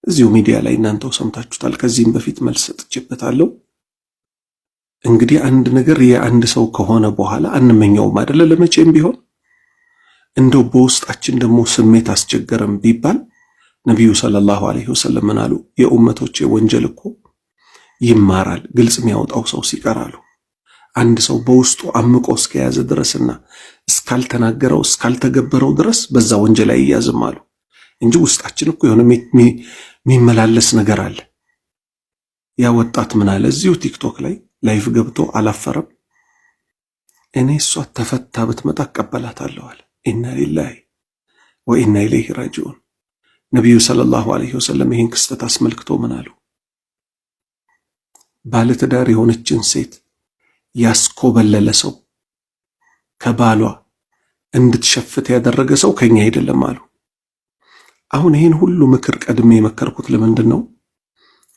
እዚሁ ሚዲያ ላይ እናንተው ሰምታችሁታል። ከዚህም በፊት መልስ ሰጥቼበታለሁ። እንግዲህ አንድ ነገር የአንድ ሰው ከሆነ በኋላ አንመኘውም አይደለ? ለመቼም ቢሆን እንደው በውስጣችን ደግሞ ስሜት አስቸገረም ቢባል ነቢዩ ሰለላሁ ዐለይሂ ወሰለም ምን አሉ? የኡመቶቼ ወንጀል እኮ ይማራል ግልጽ የሚያወጣው ሰው ሲቀር አሉ። አንድ ሰው በውስጡ አምቆ እስከያዘ ድረስና እስካልተናገረው እስካልተገበረው ድረስ በዛ ወንጀል አይያዝም አሉ እንጂ ውስጣችን እኮ የሆነ የሚመላለስ ነገር አለ። ያ ወጣት ምን አለ? እዚሁ ቲክቶክ ላይ ላይፍ ገብቶ አላፈረም። እኔ እሷ ተፈታ ብትመጣ እቀበላታለሁ አለ። ኢና ሊላሂ ወኢና ኢለይሂ ራጂዑን። ነቢዩ ሰለላሁ ዐለይሂ ወሰለም ይህን ክስተት አስመልክቶ ምን አሉ? ባለትዳር የሆነችን ሴት ያስኮበለለ ሰው ከባሏ እንድትሸፍት ያደረገ ሰው ከኛ አይደለም አሉ። አሁን ይህን ሁሉ ምክር ቀድሜ የመከርኩት ለምንድን ነው?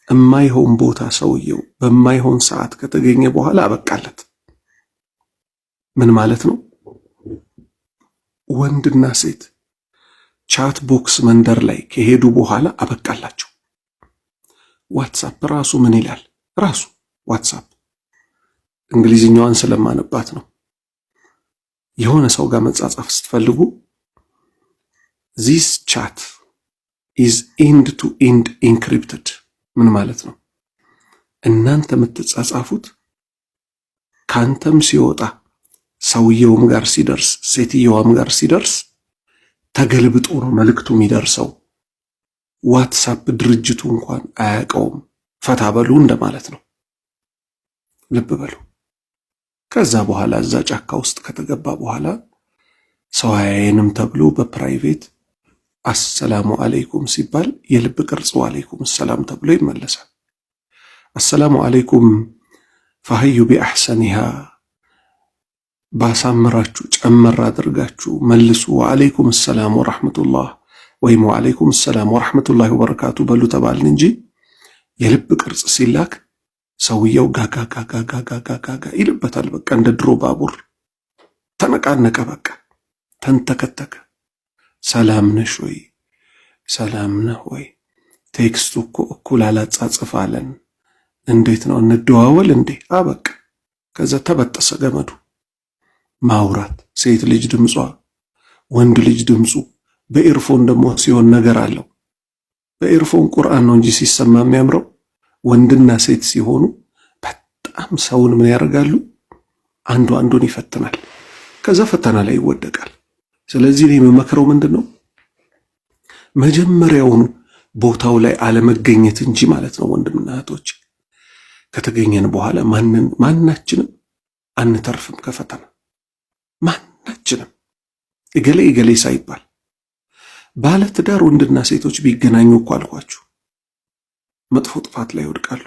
እማይሆን ቦታ ሰውየው በማይሆን ሰዓት ከተገኘ በኋላ አበቃለት። ምን ማለት ነው? ወንድና ሴት ቻት ቦክስ መንደር ላይ ከሄዱ በኋላ አበቃላቸው። ዋትሳፕ ራሱ ምን ይላል? ራሱ ዋትሳፕ እንግሊዝኛዋን ስለማነባት ነው። የሆነ ሰው ጋር መጻጻፍ ስትፈልጉ this chat is end to end encrypted ምን ማለት ነው? እናንተ የምትጻጻፉት ካንተም ሲወጣ ሰውየውም ጋር ሲደርስ ሴትየዋም ጋር ሲደርስ ተገልብጦ ነው መልእክቱ የሚደርሰው። ዋትሳፕ ድርጅቱ እንኳን አያውቀውም። ፈታ በሉ እንደማለት ነው። ልብ በሉ። ከዛ በኋላ እዛ ጫካ ውስጥ ከተገባ በኋላ ሰው አያየንም ተብሎ በፕራይቬት አሰላሙ አለይኩም ሲባል የልብ ቅርጽ ወአለይኩም ሰላም ተብሎ ይመለሳል። አሰላሙ አለይኩም ፈህዩ ቢአሕሰኒሃ ባሳምራችሁ ጨመር አድርጋችሁ መልሱ። ወአለይኩም ሰላም ወራህመቱላህ ወይም ወአለይኩም ሰላም ወራህመቱላሂ ወበረካቱ በሉ ተባልን እንጂ የልብ ቅርጽ ሲላክ ሰውየው ጋጋጋጋጋጋጋ ይልበታል። በቃ እንደ ድሮ ባቡር ተነቃነቀ፣ በቃ ተንተከተከ። ሰላም ነሽ ወይ? ሰላም ነህ ወይ? ቴክስቱ እኮ እኩል አላጻጽፍ አለን። እንዴት ነው እንደዋወል እንዴ? አበቃ። ከዛ ተበጠሰ ገመዱ። ማውራት ሴት ልጅ ድምጿ፣ ወንድ ልጅ ድምፁ። በኤርፎን ደግሞ ሲሆን ነገር አለው። በኤርፎን ቁርአን ነው እንጂ ሲሰማ የሚያምረው። ወንድና ሴት ሲሆኑ በጣም ሰውን ምን ያደርጋሉ? አንዱ አንዱን ይፈትናል። ከዛ ፈተና ላይ ይወደቃል። ስለዚህ እኔ የምመክረው ምንድን ነው? መጀመሪያውኑ ቦታው ላይ አለመገኘት እንጂ ማለት ነው። ወንድምና እህቶች ከተገኘን በኋላ ማናችንም አንተርፍም ከፈተና ማናችንም። እገሌ እገሌ ሳይባል ባለ ትዳር ወንድና ሴቶች ቢገናኙ እኮ አልኳችሁ መጥፎ ጥፋት ላይ ይወድቃሉ።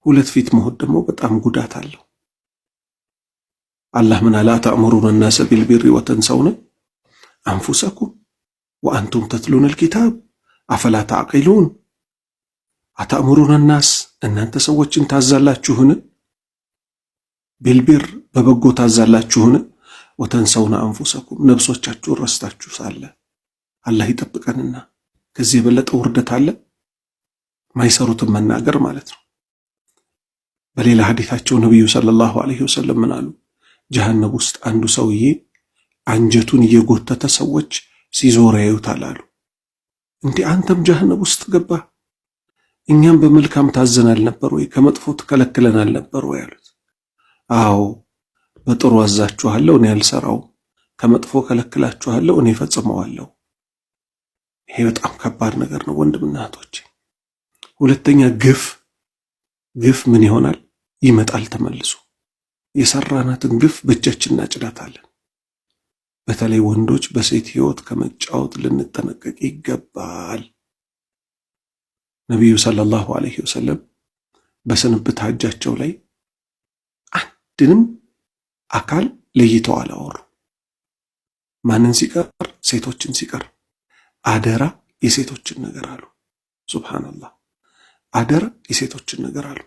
ሁለት ፊት መሆን ደግሞ በጣም ጉዳት አለው። አላህ ምን አለ? አተእሙሩነ الناس بالبر وتنسون أنفسكم وأنتم تتلون الكتاب أفلا تعقلون። አተእሙሩነ الناس እናንተ ሰዎችን ታዛላችሁን? ቢልቢር በበጎ ታዛላችሁን? ወተንሰውነ አንፉሰኩም ነፍሶቻችሁን ረስታችሁ ሳለ አላህ ይጠብቀንና ከዚህ የበለጠ ውርደት አለ? ማይሰሩትን መናገር ማለት ነው። በሌላ ሐዲታቸው ነብዩ ሰለላሁ ዐለይሂ ወሰለም ምን አሉ? ጀሃነም ውስጥ አንዱ ሰውዬ አንጀቱን እየጎተተ ሰዎች ሲዞር ያዩታል አሉ። እንዴ አንተም ጀሃነም ውስጥ ገባ? እኛም በመልካም ታዘናል ነበር ወይ? ከመጥፎ ተከለክለናል ነበር ወይ አሉት። አዎ በጥሩ አዛችኋለሁ እኔ አልሰራውም፣ ከመጥፎ ከለክላችኋለሁ እኔ ፈጽመዋለሁ። ይሄ በጣም ከባድ ነገር ነው ወንድምና እህቶቼ። ሁለተኛ ግፍ ምን ይሆናል? ይመጣል ተመልሶ። የሰራናትን ግፍ በእጃችን እናጭዳታለን። በተለይ ወንዶች በሴት ህይወት ከመጫወት ልንጠነቀቅ ይገባል። ነቢዩ ሰለላሁ ዐለይሂ ወሰለም በስንብት ሐጃቸው ላይ አንድንም አካል ለይተው አላወሩ። ማንን ሲቀር? ሴቶችን ሲቀር። አደራ የሴቶችን ነገር አሉ። ሱብሃንአላህ፣ አደራ የሴቶችን ነገር አሉ።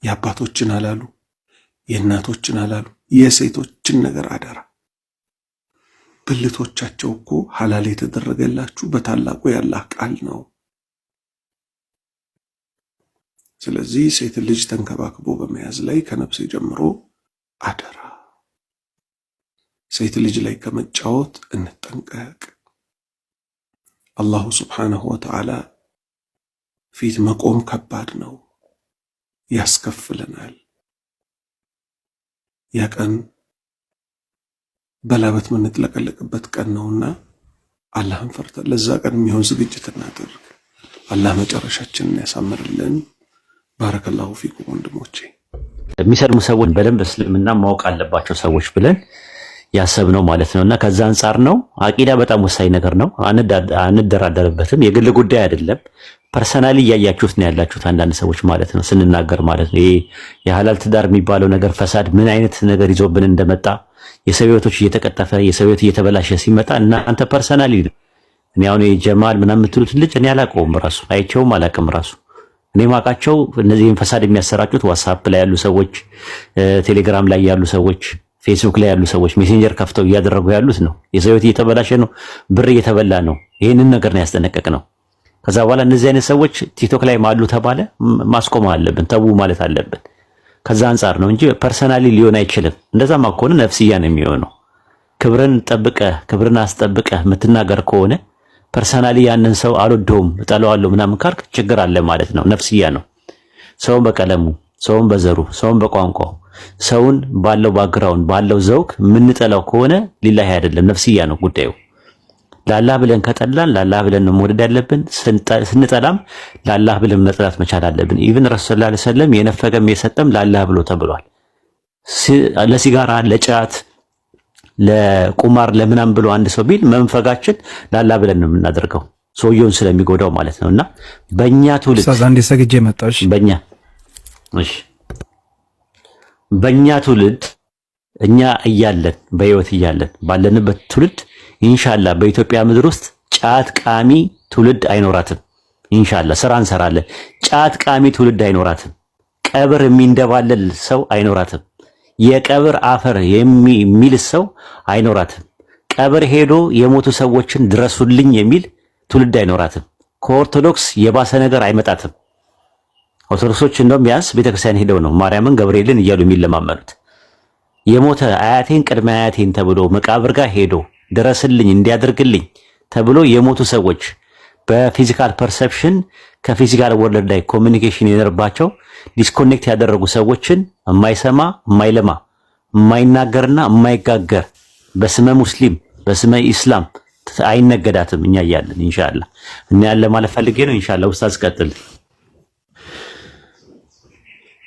የአባቶችን አላሉ፣ የእናቶችን አላሉ፣ የሴቶችን ነገር አደራ። ብልቶቻቸው እኮ ሐላል የተደረገላችሁ በታላቁ የአላህ ቃል ነው። ስለዚህ ሴት ልጅ ተንከባክቦ በመያዝ ላይ ከነፍሴ ጀምሮ አደራ። ሴት ልጅ ላይ ከመጫወት እንጠንቀቅ። አላሁ ስብሓነሁ ወተዓላ ፊት መቆም ከባድ ነው፣ ያስከፍለናል። ያ ቀን በላበት የምንጥለቀለቅበት ቀን ነውና አላህን ፈርተን ለዛ ቀን የሚሆን ዝግጅት እናድርግ። አላህ መጨረሻችንን ያሳምርልን። ባረከላሁ ፊኩም ወንድሞቼ። የሚሰልሙ ሰዎች በደንብ እስልምና ማወቅ አለባቸው ሰዎች ብለን ያሰብነው ማለት ነውና ከዛ አንጻር ነው። አቂዳ በጣም ወሳኝ ነገር ነው፣ አንደራደርበትም። የግል ጉዳይ አይደለም። ፐርሰናሊ እያያችሁት ነው ያላችሁት አንዳንድ ሰዎች ማለት ነው ስንናገር ማለት ነው። ይሄ የሐላል ትዳር የሚባለው ነገር ፈሳድ ምን አይነት ነገር ይዞብን እንደመጣ የሰው ሕይወቶች እየተቀጠፈ የሰው ሕይወት እየተበላሸ ሲመጣ እናንተ ፐርሰናሊ እኔ አሁን ጀማል ምናምን የምትሉት ልጅ እኔ አላውቀውም፣ ራሱ አይቼውም አላውቅም። ራሱ እኔ ማውቃቸው እነዚህን ፈሳድ የሚያሰራጩት ዋትስአፕ ላይ ያሉ ሰዎች፣ ቴሌግራም ላይ ያሉ ሰዎች፣ ፌስቡክ ላይ ያሉ ሰዎች ሜሴንጀር ከፍተው እያደረጉ ያሉት ነው። የሰው ሕይወት እየተበላሸ ነው፣ ብር እየተበላ ነው። ይህንን ነገር ነው ያስጠነቀቅ ነው። ከዛ በኋላ እነዚህ አይነት ሰዎች ቲክቶክ ላይ ማሉ ተባለ ማስቆም አለብን፣ ተቡ ማለት አለብን። ከዛ አንጻር ነው እንጂ ፐርሰናሊ ሊሆን አይችልም። እንደዛማ ከሆነ ነፍስያ ነው የሚሆነው። ክብርን ጠብቀህ ክብርን አስጠብቀህ የምትናገር ከሆነ ፐርሰናሊ ያንን ሰው አልወደውም እጠላዋለሁ ምናምን ካልክ ችግር አለ ማለት ነው። ነፍስያ ነው። ሰውን በቀለሙ፣ ሰውን በዘሩ፣ ሰውን በቋንቋው፣ ሰውን ባለው ባግራውንድ ባለው ዘውግ የምንጠላው ከሆነ ሊላሂ አይደለም፣ ነፍስያ ነው ጉዳዩ። ለአላህ ብለን ከጠላን ለአላህ ብለን ነው መውደድ ያለብን። ስንጠላም ለአላህ ብለን መጥላት መቻል አለብን። ኢብን ረሱል ሰለላሁ ዐለይሂ ወሰለም የነፈገም የሰጠም ለአላህ ብሎ ተብሏል። ለሲጋራ፣ ለጫት፣ ለቁማር ለምናም ብሎ አንድ ሰው ቢል መንፈጋችን ለአላህ ብለን ነው የምናደርገው ሰውየውን ስለሚጎዳው ማለት ነውና በእኛ ትውልድ አንዴ ሰግጄ መጣሽ በእኛ ትውልድ እኛ እያለን በህይወት እያለን ባለንበት ትውልድ ኢንሻአላህ በኢትዮጵያ ምድር ውስጥ ጫት ቃሚ ትውልድ አይኖራትም። ኢንሻአላህ ስራ እንሰራለን። ጫት ቃሚ ትውልድ አይኖራትም። ቀብር የሚንደባለል ሰው አይኖራትም። የቀብር አፈር የሚል ሰው አይኖራትም። ቀብር ሄዶ የሞቱ ሰዎችን ድረሱልኝ የሚል ትውልድ አይኖራትም። ከኦርቶዶክስ የባሰ ነገር አይመጣትም። ኦርቶዶክሶች እንደውም ቢያንስ ቤተክርስቲያን ሄደው ነው ማርያምን ገብርኤልን እያሉ የሚለማመኑት። የሞተ አያቴን ቅድመ አያቴን ተብሎ መቃብር ጋር ሄዶ ድረስልኝ እንዲያደርግልኝ ተብሎ የሞቱ ሰዎች በፊዚካል ፐርሰፕሽን ከፊዚካል ወርልድ ላይ ኮሚኒኬሽን የነበረባቸው ዲስኮኔክት ያደረጉ ሰዎችን የማይሰማ የማይለማ የማይናገርና የማይጋገር በስመ ሙስሊም በስመ ኢስላም አይነገዳትም። እኛ እያለን ኢንሻአላህ እኛ ያለ ማለት ፈልጌ ነው። ኢንሻአላህ ኡስታዝ ቀጥል።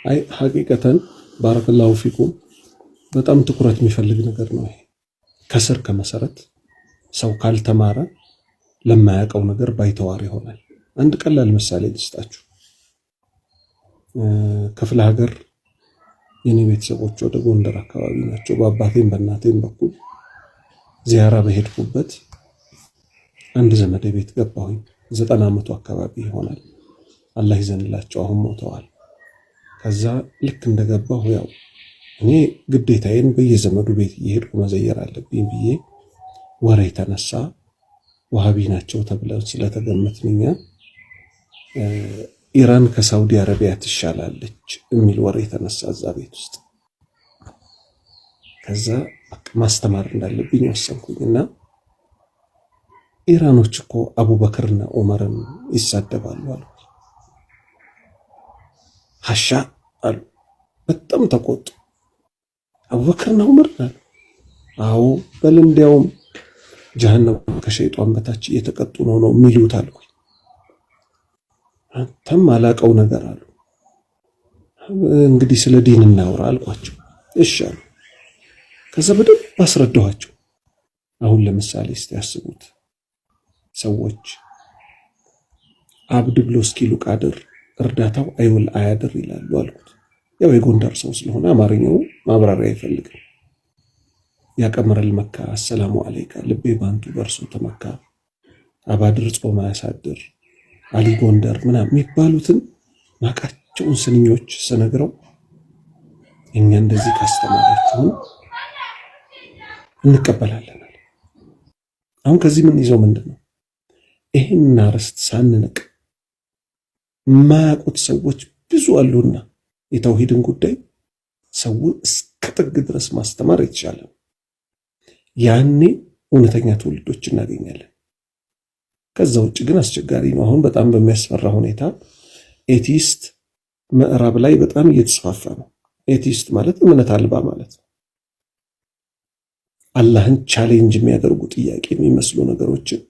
አይ ሐቂቀተን ባረከላሁ ፊኩም በጣም ትኩረት የሚፈልግ ነገር ነው። ከስር ከመሰረት ሰው ካልተማረ ለማያውቀው ነገር ባይተዋር ይሆናል። አንድ ቀላል ምሳሌ ልስጣችሁ። ክፍለ ሀገር የኔ ቤተሰቦች ወደ ጎንደር አካባቢ ናቸው። በአባቴም በእናቴም በኩል ዚያራ በሄድኩበት አንድ ዘመዴ ቤት ገባሁኝ። 90 ዓመቱ አካባቢ ይሆናል። አላህ ይዘንላቸው፣ አሁን ሞተዋል። ከዛ ልክ እንደገባሁ ያው እኔ ግዴታዬን በየዘመዱ ቤት እየሄድኩ መዘየር አለብኝ ብዬ ወሬ ተነሳ። ወሃቢ ናቸው ተብለው ስለተገመትንኛ ኢራን ከሳውዲ አረቢያ ትሻላለች የሚል ወሬ ተነሳ እዛ ቤት ውስጥ። ከዛ ማስተማር እንዳለብኝ ወሰንኩኝና ኢራኖች እኮ አቡበክርና ዑመርን ይሳደባሉ አሉ። ሐሻ አሉ። በጣም ተቆጡ። አቡበክርና ዑመር አሉ። አዎ በል እንዲያውም ጀሃነም ከሸይጣን በታች እየተቀጡ ነው የሚሉት አልኩኝ። አንተም አላቀው ነገር አሉ። እንግዲህ ስለ ዲን እናውራ አልኳቸው። እሺ አሉ። ከዛ በደንብ አስረዳኋቸው። አሁን ለምሳሌ እስቲ ያስቡት ሰዎች አብድ ብሎ እስኪሉ ቃድር እርዳታው አይውል አያድር ይላሉ አልኩት። ያው የጎንደር ሰው ስለሆነ አማርኛው ማብራሪያ አይፈልግም። ያቀምረል መካ አሰላሙ አለይካ ልቤ ባንቱ በርሱ ተመካ አባድር ጾማ ያሳድር አሊ ጎንደር ምናምን የሚባሉትን ማቃቸውን ስንኞች ስነግረው እኛ እንደዚህ ካስተማራችሁ እንቀበላለን። አሁን ከዚህ ምን ይዘው ምንድነው ይሄን አርስት ሳንንቅ ማያውቁት ሰዎች ብዙ አሉና የተውሂድን ጉዳይ ሰው እስከ ጥግ ድረስ ማስተማር የተሻለ ያኔ እውነተኛ ትውልዶች እናገኛለን። ከዛ ውጭ ግን አስቸጋሪ ነው። አሁን በጣም በሚያስፈራ ሁኔታ ኤቲስት ምዕራብ ላይ በጣም እየተስፋፋ ነው። ኤቲስት ማለት እምነት አልባ ማለት ነው። አላህን ቻሌንጅ የሚያደርጉ ጥያቄ የሚመስሉ ነገሮችን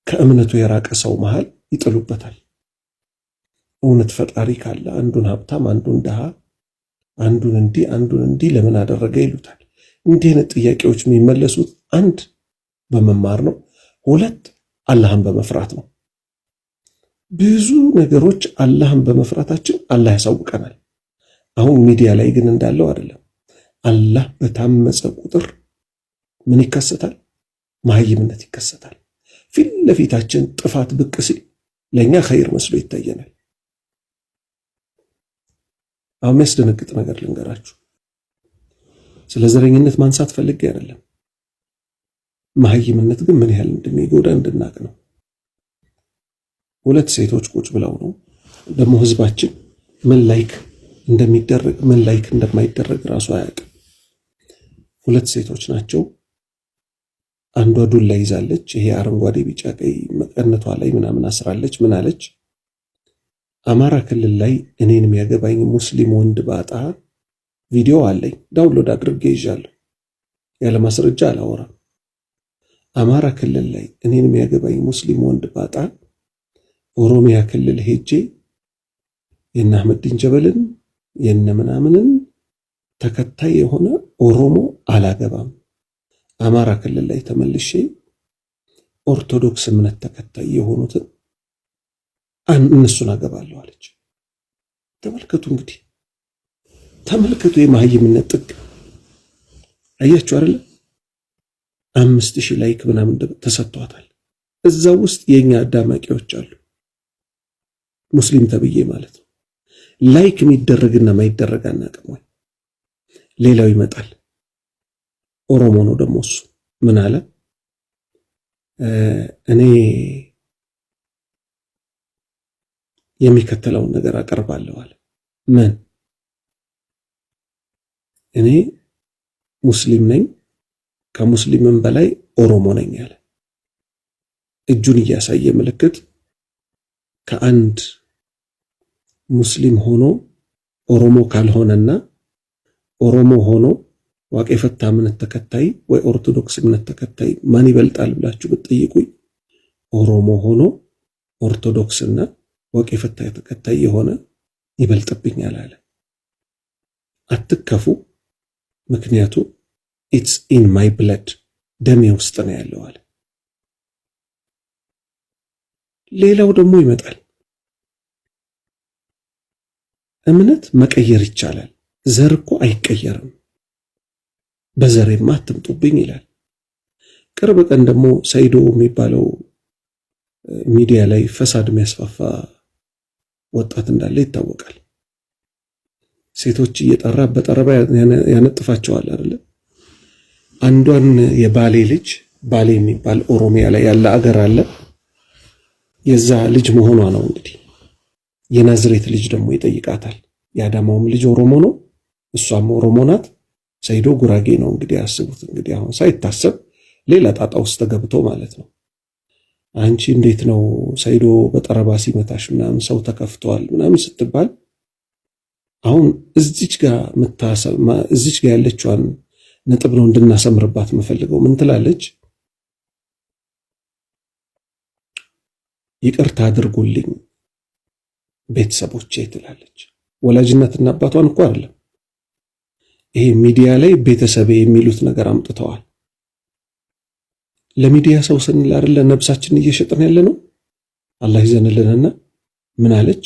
ከእምነቱ የራቀ ሰው መሃል ይጥሉበታል። እውነት ፈጣሪ ካለ አንዱን ሀብታም፣ አንዱን ድሃ፣ አንዱን እንዲህ ለምን አደረገ ይሉታል። እንዲህ አይነት ጥያቄዎች የሚመለሱት አንድ በመማር ነው፣ ሁለት አላህን በመፍራት ነው። ብዙ ነገሮች አላህን በመፍራታችን አላህ ያሳውቀናል። አሁን ሚዲያ ላይ ግን እንዳለው አይደለም። አላህ በታመፀ ቁጥር ምን ይከሰታል? መሀይምነት ይከሰታል። ፊት ለፊታችን ጥፋት ብቅ ሲል ለኛ ኸይር መስሎ ይታየናል። አሁን የሚያስደነግጥ ነገር ልንገራችሁ። ስለ ዘረኝነት ማንሳት ፈልጌ አይደለም። መሀይምነት ግን ምን ያህል እንደሚጎዳ እንድናቅ ነው። ሁለት ሴቶች ቁጭ ብለው ነው ደግሞ ህዝባችን ምን ላይክ እንደሚደረግ ምን ላይክ እንደማይደረግ ራሱ አያውቅም። ሁለት ሴቶች ናቸው። አንዷ ዱላ ይዛለች። ይሄ አረንጓዴ ቢጫ ቀይ መቀነቷ ላይ ምናምን አስራለች። ምን አለች? አማራ ክልል ላይ እኔን የሚያገባኝ ሙስሊም ወንድ ባጣ ቪዲዮ አለኝ፣ ዳውንሎድ አድርጌ ይዣለሁ። ያለ ማስረጃ አላወራም። አማራ ክልል ላይ እኔን የሚያገባኝ ሙስሊም ወንድ ባጣ ኦሮሚያ ክልል ሄጄ የነ አህመዲን ጀበልን የነ ምናምንን ተከታይ የሆነ ኦሮሞ አላገባም። አማራ ክልል ላይ ተመልሼ ኦርቶዶክስ እምነት ተከታይ የሆኑትን እነሱን አገባለሁ አለች። ተመልከቱ እንግዲህ ተመልከቱ የመሀይምነት ጥግ አያችሁ አይደል? 5000 ላይክ ምናምን ተሰጥቷታል። እዛ ውስጥ የኛ አዳማቂዎች አሉ፣ ሙስሊም ተብዬ ማለት ነው። ላይክ የሚደረግና ማይደረግ አናውቅም ወይ? ሌላው ይመጣል። ኦሮሞ ነው ደግሞ እሱ ምን አለ? እኔ የሚከተለውን ነገር አቀርባለሁ አለ። ምን? እኔ ሙስሊም ነኝ፣ ከሙስሊምም በላይ ኦሮሞ ነኝ አለ። እጁን እያሳየ ምልክት ከአንድ ሙስሊም ሆኖ ኦሮሞ ካልሆነና ኦሮሞ ሆኖ ዋቄ ፈታ እምነት ተከታይ ወይ ኦርቶዶክስ እምነት ተከታይ ማን ይበልጣል ብላችሁ ብትጠይቁኝ ኦሮሞ ሆኖ ኦርቶዶክስና ዋቄ ፈታ ተከታይ የሆነ ይበልጥብኛል አለ። አትከፉ፣ ምክንያቱም ኢትስ ኢን ማይ ብለድ ደሜ ውስጥ ነው ያለው አለ። ሌላው ደግሞ ይመጣል። እምነት መቀየር ይቻላል፣ ዘር እኮ አይቀየርም፣ በዘሬማ አትምጡብኝ ይላል። ቅርብ ቀን ደግሞ ሰይዶ የሚባለው ሚዲያ ላይ ፈሳድ የሚያስፋፋ ወጣት እንዳለ ይታወቃል። ሴቶች እየጠራ በጠረባ ያነጥፋቸዋል አይደል? አንዷን የባሌ ልጅ ባሌ የሚባል ኦሮሚያ ላይ ያለ አገር አለ። የዛ ልጅ መሆኗ ነው እንግዲህ። የናዝሬት ልጅ ደግሞ ይጠይቃታል። የአዳማውም ልጅ ኦሮሞ ነው፣ እሷም ኦሮሞ ናት። ሰይዶ ጉራጌ ነው እንግዲህ። አስቡት እንግዲህ አሁን ሳይታሰብ ሌላ ጣጣ ውስጥ ተገብቶ ማለት ነው። አንቺ እንዴት ነው ሰይዶ በጠረባ ሲመታሽ ምናምን ሰው ተከፍቷል ምናምን ስትባል አሁን እዚች ጋር ያለችዋን ነጥብ ነው እንድናሰምርባት የምፈልገው። ምን ትላለች? ይቅርታ አድርጉልኝ ቤተሰቦቼ ትላለች። ወላጅነትና አባቷን እኮ አይደለም። ይሄ ሚዲያ ላይ ቤተሰቤ የሚሉት ነገር አምጥተዋል። ለሚዲያ ሰው ስንል አይደለ ነፍሳችንን እየሸጥን ያለ ነው። አላህ ይዘንልንና ምን አለች?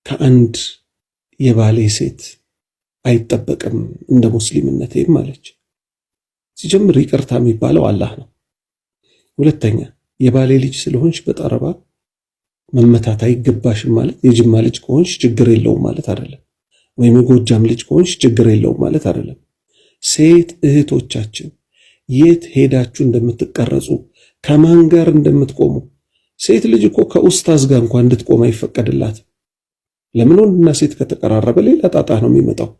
ከአንድ የባሌ ሴት አይጠበቅም እንደ ሙስሊምነቴም አለች። ሲጀምር ይቅርታ የሚባለው አላህ ነው። ሁለተኛ የባሌ ልጅ ስለሆንሽ በጠረባ መመታት አይገባሽም ማለት የጅማ ልጅ ከሆንሽ ችግር የለውም ማለት አይደለም። ወይም የጎጃም ልጅ ከሆንሽ ችግር የለውም ማለት አይደለም። ሴት እህቶቻችን የት ሄዳችሁ እንደምትቀረጹ ከማን ጋር እንደምትቆሙ። ሴት ልጅ እኮ ከኡስታዝ ጋር እንኳን እንድትቆም አይፈቀድላትም። ለምን? ወንድና ሴት ከተቀራረበ ሌላ ጣጣ ነው የሚመጣው።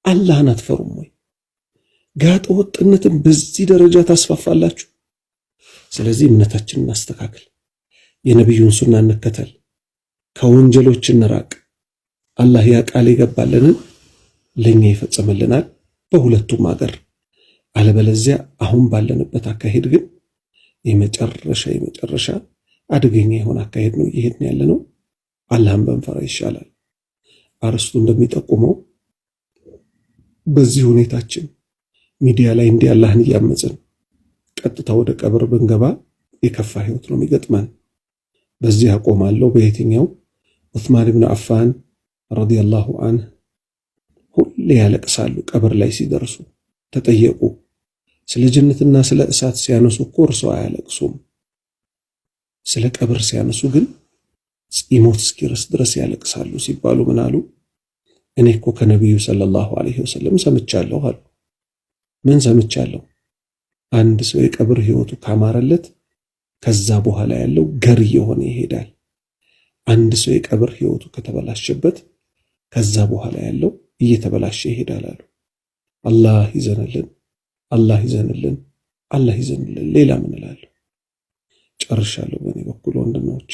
አላህን አትፈሩም ወይ? ጋጠ ወጥነትን በዚህ ደረጃ ታስፋፋላችሁ። ስለዚህ እምነታችንን እናስተካክል፣ የነብዩን ሱና እንከተል፣ ከወንጀሎች እንራቅ። አላህ ያ ቃል የገባልንን ለኛ ይፈጽምልናል በሁለቱም ሀገር። አለበለዚያ አሁን ባለንበት አካሄድ ግን የመጨረሻ አደገኛ የሆነ አካሄድ ነው እየሄድን ያለነው። አላህን በንፈራ ይሻላል። አርስቱ እንደሚጠቁመው በዚህ ሁኔታችን ሚዲያ ላይ እንዲህ አላህን እያመጽን ቀጥታ ወደ ቀብር ብንገባ የከፋ ህይወት ነው የሚገጥመን። በዚህ አቆማለሁ። በየትኛው ዑስማን ኢብኑ አፋን ረዲየላሁ ዐንሁ ሁሌ ያለቅሳሉ ቀብር ላይ ሲደርሱ። ተጠየቁ ስለ ጀነትና ስለ እሳት ሲያነሱ እኮ እርሰው አያለቅሱም። ስለ ቀብር ሲያነሱ ግን ፂሞት እስኪርስ ድረስ ያለቅሳሉ ሲባሉ ምን አሉ? እኔ እኮ ከነቢዩ ሰለላሁ ዐለይሂ ወሰለም ሰምቻለሁ አሉ። ምን ሰምቻለሁ? አንድ ሰው የቀብር ህይወቱ ካማረለት ከዛ በኋላ ያለው ገር የሆነ ይሄዳል። አንድ ሰው የቀብር ህይወቱ ከተበላሸበት ከዛ በኋላ ያለው እየተበላሸ ይሄዳል አሉ። አላህ ይዘንልን፣ አላህ ይዘንልን፣ አላህ ይዘንልን። ሌላ ምን እላለሁ? ጨርሻለሁ በእኔ በኩል ወንድሞቼ።